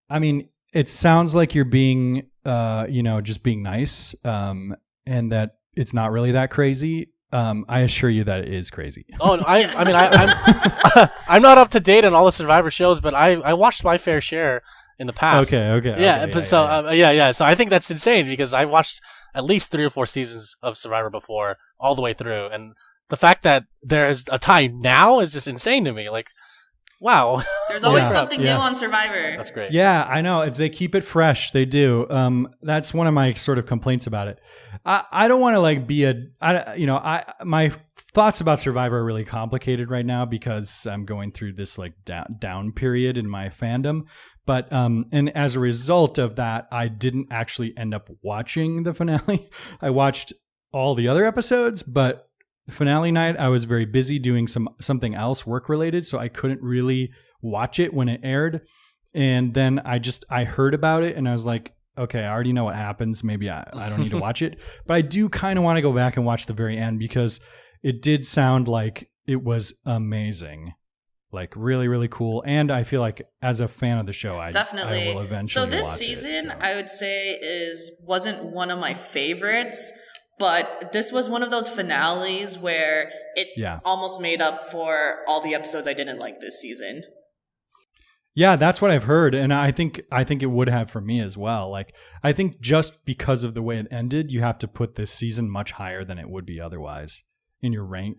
I mean, it sounds like you're being, just being nice, and that it's not really that crazy. I assure you that it is crazy. Oh, I'm not up to date on all the Survivor shows, but I watched my fair share in the past. Okay. So I think that's insane because I watched at least 3 or 4 seasons of Survivor before, all the way through, and the fact that there's a tie now is just insane to me. Like, wow. There's always something new on Survivor. That's great. Yeah, I know. They keep it fresh. They do. That's one of my sort of complaints about it. I don't want to like be my thoughts about Survivor are really complicated right now because I'm going through this like down period in my fandom. But and as a result of that, I didn't actually end up watching the finale. I watched all the other episodes, but finale night I was very busy doing something else work related, so I couldn't really watch it when it aired. And then I heard about it and I was like, okay, I already know what happens, maybe I don't need to watch it. But I do kind of want to go back and watch the very end because it did sound like it was amazing, like really, really cool. And I feel like as a fan of the show, I will eventually watch it. So this season I would say wasn't one of my favorites. But this was one of those finales where it almost made up for all the episodes I didn't like this season. Yeah, that's what I've heard, and I think it would have for me as well. Like, I think just because of the way it ended, you have to put this season much higher than it would be otherwise in your rank.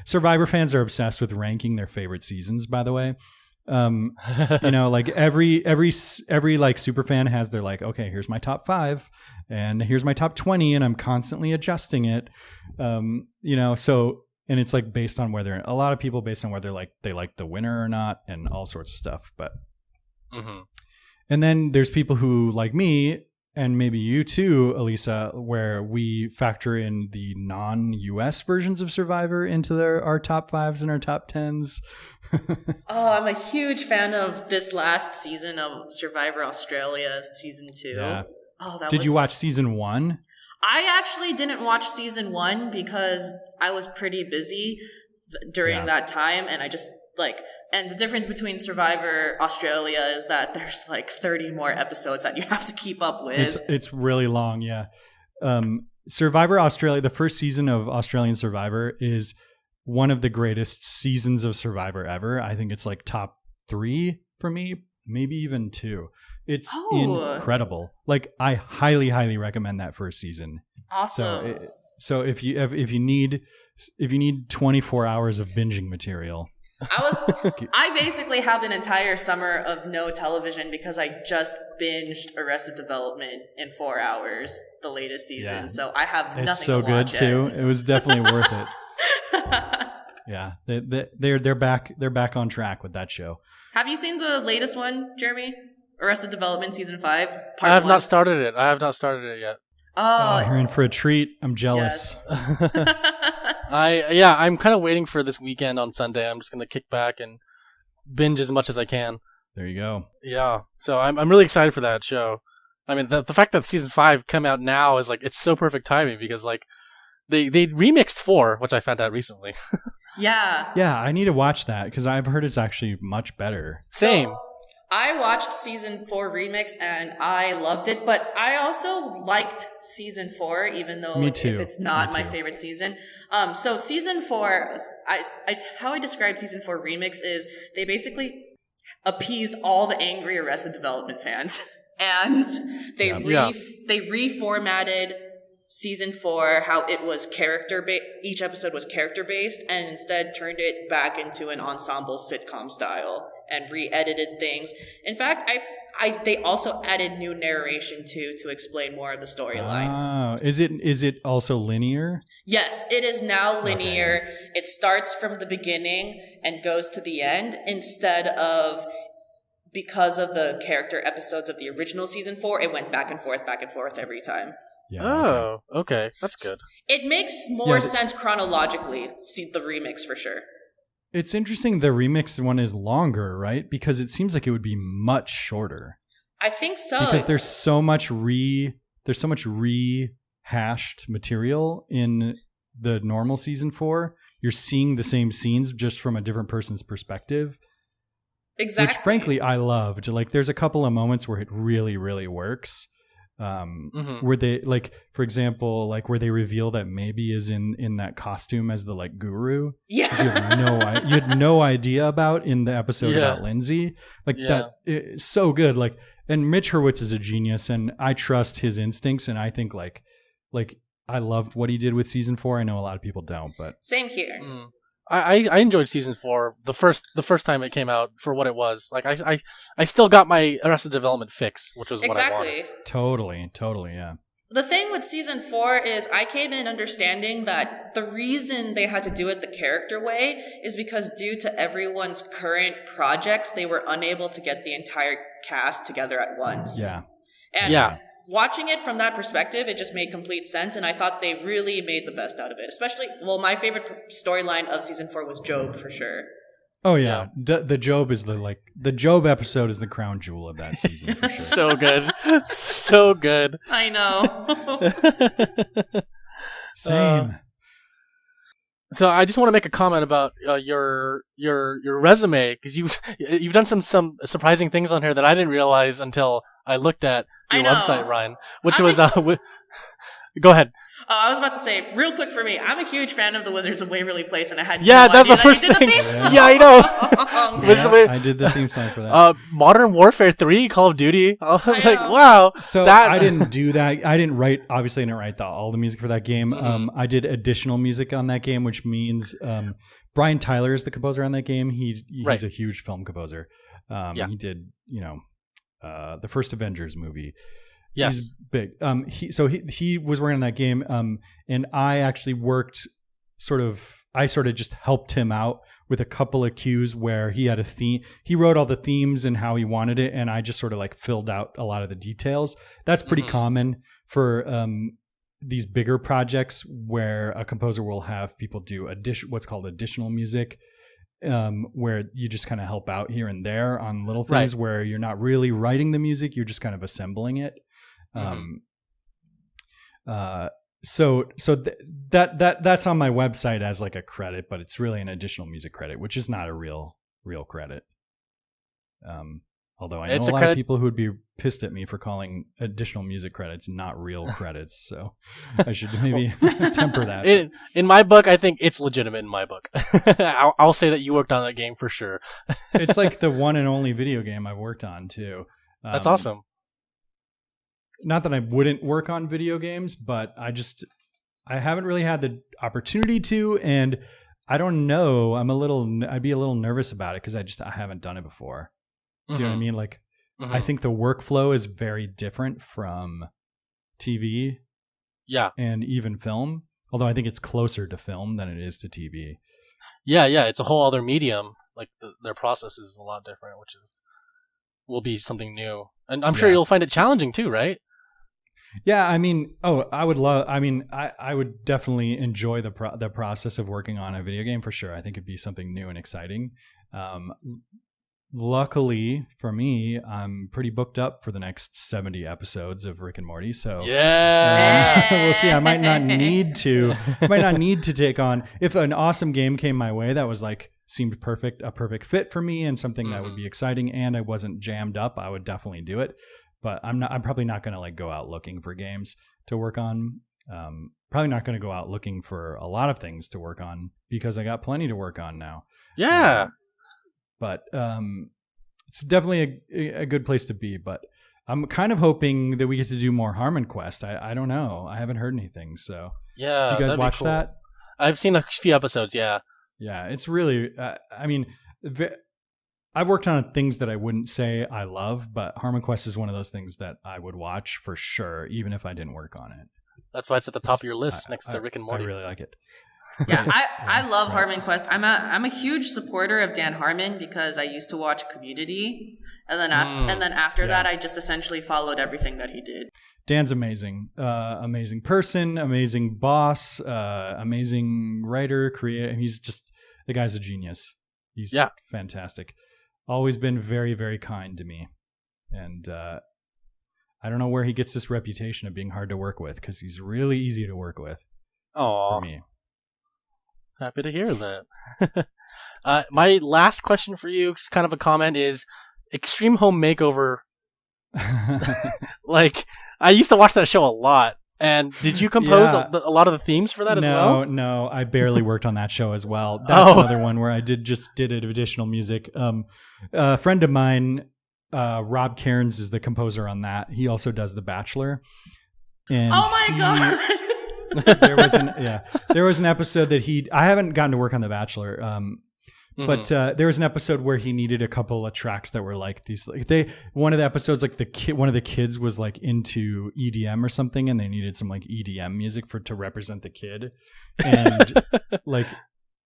Survivor fans are obsessed with ranking their favorite seasons, by the way. Like every like super fan has their like, okay, here's my top 5 and here's my top 20 and I'm constantly adjusting it. So, and it's like based on whether a lot of people based on whether like they like the winner or not and all sorts of stuff. But, and then there's people who like me and maybe you too, Alyssa, where we factor in the non-US versions of Survivor into our top 5s and our top 10s. Oh, I'm a huge fan of this last season of Survivor Australia, season 2. Yeah. Oh, Did you watch season 1? I actually didn't watch season 1 because I was pretty busy during that time, and I just and the difference between Survivor Australia is that there's like 30 more episodes that you have to keep up with. It's really long, yeah. Survivor Australia, the first season of Australian Survivor is one of the greatest seasons of Survivor ever. I think it's like top 3 for me, maybe even 2. It's incredible. Like, I highly, highly recommend that first season. Awesome. So if you need 24 hours of binging material, I basically have an entire summer of no television because I just binged Arrested Development in 4 hours, the latest season. Yeah. So I have nothing it's so to watch good too. It was definitely worth it. Yeah, they're back on track with that show. Have you seen the latest one, Jeremy? Arrested Development season 5. I have not started it. I have not started it yet. Oh, you're in for a treat. I'm jealous. Yes. I'm kind of waiting for this weekend on Sunday. I'm just gonna kick back and binge as much as I can. There you go. Yeah, so I'm really excited for that show. I mean, the fact that season 5 come out now is like, it's so perfect timing because like they remixed 4, which I found out recently. Yeah. Yeah, I need to watch that because I've heard it's actually much better. Same. So, I watched season 4 remix and I loved it, but I also liked season 4, even though if it's not my favorite season. So season 4, how I describe season 4 remix is they basically appeased all the angry Arrested Development fans, and they reformatted season 4 how it was each episode was character based, and instead turned it back into an ensemble sitcom style and re-edited things. In fact, they also added new narration to explain more of the storyline. Oh, is it also linear? Yes, it is now linear. Okay. It starts from the beginning and goes to the end instead of, because of the character episodes of the original season 4, it went back and forth every time. Yeah, oh, okay. That's good. It makes more sense chronologically, the remix for sure. It's interesting the remix one is longer, right? Because it seems like it would be much shorter. I think so. Because there's so much rehashed material in the normal season 4. You're seeing the same scenes just from a different person's perspective. Exactly. Which frankly I loved. Like there's a couple of moments where it really, really works. Where they, like, for example, like where they reveal that Maybe is in that costume as the like guru. Yeah. You had no idea about in the episode about Lindsay. Like that is so good. Like, and Mitch Hurwitz is a genius and I trust his instincts. And I think like I loved what he did with season 4. I know a lot of people don't, but same here. I enjoyed season 4 the first time it came out for what it was. Like I still got my Arrested Development fix, which was what I wanted. Totally, yeah. The thing with season 4 is I came in understanding that the reason they had to do it the character way is because due to everyone's current projects, they were unable to get the entire cast together at once. Yeah. And watching it from that perspective, it just made complete sense, and I thought they really made the best out of it. Especially, my favorite storyline of season 4 was Job, for sure. Oh yeah, the Job is the Job episode is the crown jewel of that season. For sure. So good, so good. I know. Same. So I just want to make a comment about your resume, because you've done some surprising things on here that I didn't realize until I looked at your website, Ryan. Which was go ahead. I was about to say, real quick for me, I'm a huge fan of the Wizards of Waverly Place, and I had that's the first thing. Yeah, I know. I did the theme song for that. Modern Warfare 3, Call of Duty. I was like, wow. So I didn't do that. I didn't write all the music for that game. I did additional music on that game, which means Brian Tyler is the composer on that game. He's a huge film composer. He did, the first Avengers movie. Yes. He's big. He was working on that game. And I actually I sort of just helped him out with a couple of cues where he had a theme. He wrote all the themes and how he wanted it. And I just sort of like filled out a lot of the details. That's pretty common for, these bigger projects where a composer will have people do what's called additional music, where you just kind of help out here and there on little things where you're not really writing the music. You're just kind of assembling it. So that's on my website as like a credit, but it's really an additional music credit, which is not a real credit. Although I know a lot of people who would be pissed at me for calling additional music credits not real credits. So I should maybe temper that. In my book, I think it's legitimate in my book. I'll say that you worked on that game for sure. It's like the one and only video game I've worked on too. That's awesome. Not that I wouldn't work on video games, but I haven't really had the opportunity to, and I don't know. I'd be a little nervous about it because I haven't done it before. Do you know what I mean? Like, I think the workflow is very different from TV. Yeah. And even film. Although I think it's closer to film than it is to TV. Yeah. It's a whole other medium. Like their process is a lot different, will be something new. And I'm sure you'll find it challenging too, right? Yeah, I mean, I would definitely enjoy the process of working on a video game for sure. I think it'd be something new and exciting. Luckily for me, I'm pretty booked up for the next 70 episodes of Rick and Morty. So we'll see. I might not need to take on, if an awesome game came my way that was like, seemed a perfect fit for me and something that would be exciting and I wasn't jammed up, I would definitely do it. But I'm probably not going to like go out looking for games to work on. Probably not going to go out looking for a lot of things to work on because I got plenty to work on now. Yeah. But it's definitely a good place to be. But I'm kind of hoping that we get to do more Harmon Quest. I don't know. I haven't heard anything. So yeah, did you guys watch that? I've seen a few episodes. Yeah. Yeah, it's really. I've worked on things that I wouldn't say I love, but Harmon Quest is one of those things that I would watch for sure, even if I didn't work on it. That's why it's at the top of your list next to Rick and Morty. I really like it. Yeah, I love Harmon Quest. I'm a huge supporter of Dan Harmon because I used to watch Community, and then after that, I just essentially followed everything that he did. Dan's amazing, amazing person, amazing boss, amazing writer, creator. The guy's a genius. He's fantastic. Always been very, very kind to me. And I don't know where he gets this reputation of being hard to work with because he's really easy to work with. Oh, for me. Happy to hear that. My last question for you, kind of a comment, is Extreme Home Makeover. Like, I used to watch that show a lot. And did you compose a lot of the themes for that as well? No, I barely worked on that show as well. That's another one where I did additional music. A friend of mine, Rob Cairns, is the composer on that. He also does The Bachelor. And oh my god! There was an episode that I haven't gotten to work on The Bachelor. But there was an episode where he needed a couple of tracks that were like these. Like one of the episodes, like one of the kids was like into EDM or something, and they needed some like EDM music to represent the kid, and like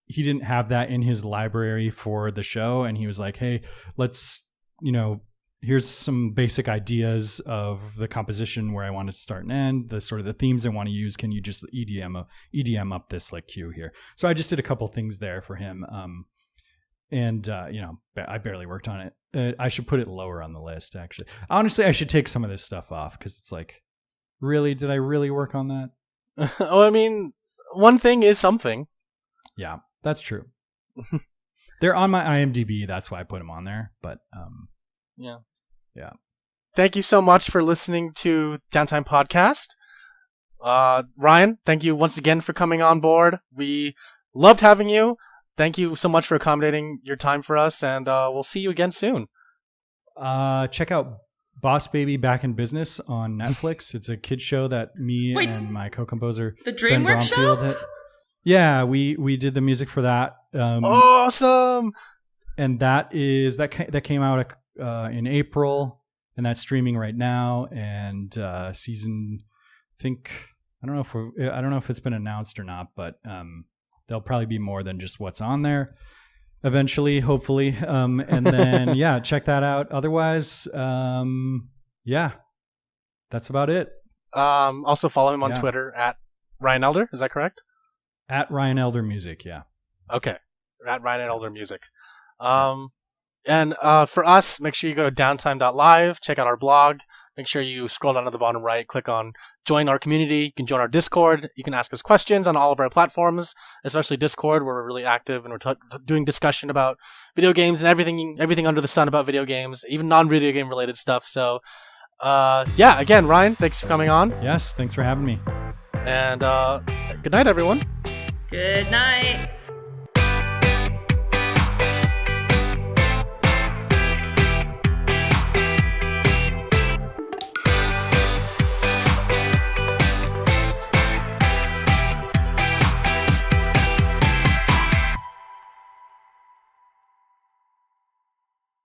he didn't have that in his library for the show, and he was like, "Hey, let's here's some basic ideas of the composition where I want it to start and end, the sort of the themes I want to use. Can you just EDM up this like cue here?" So I just did a couple things there for him. And, I barely worked on it. I should put it lower on the list, actually. Honestly, I should take some of this stuff off because it's like, really? Did I really work on that? I mean, one thing is something. Yeah, that's true. They're on my IMDb. That's why I put them on there. But, yeah. Thank you so much for listening to Downtime Podcast. Ryan, thank you once again for coming on board. We loved having you. Thank you so much for accommodating your time for us, and we'll see you again soon. Check out Boss Baby Back in Business on Netflix. It's a kid show that me and my co-composer the DreamWorks show. Yeah, we did the music for that. Awesome! And that came out in April, and that's streaming right now. And season, I don't know if it's been announced or not, but there'll probably be more than just what's on there eventually, hopefully. And then, check that out. Otherwise, that's about it. Also follow him on Twitter at Ryan Elder. Is that correct? At Ryan Elder Music. Yeah. Okay. At Ryan Elder Music. And for us, make sure you go to Downtime.Live, check out our blog. Make sure you scroll down to the bottom right, click on join our community. You can join our Discord. You can ask us questions on all of our platforms, especially Discord, where we're really active and we're doing discussion about video games and everything under the sun about video games, even non-video game related stuff. So, again, Ryan, thanks for coming on. Yes, thanks for having me. And good night, everyone. Good night.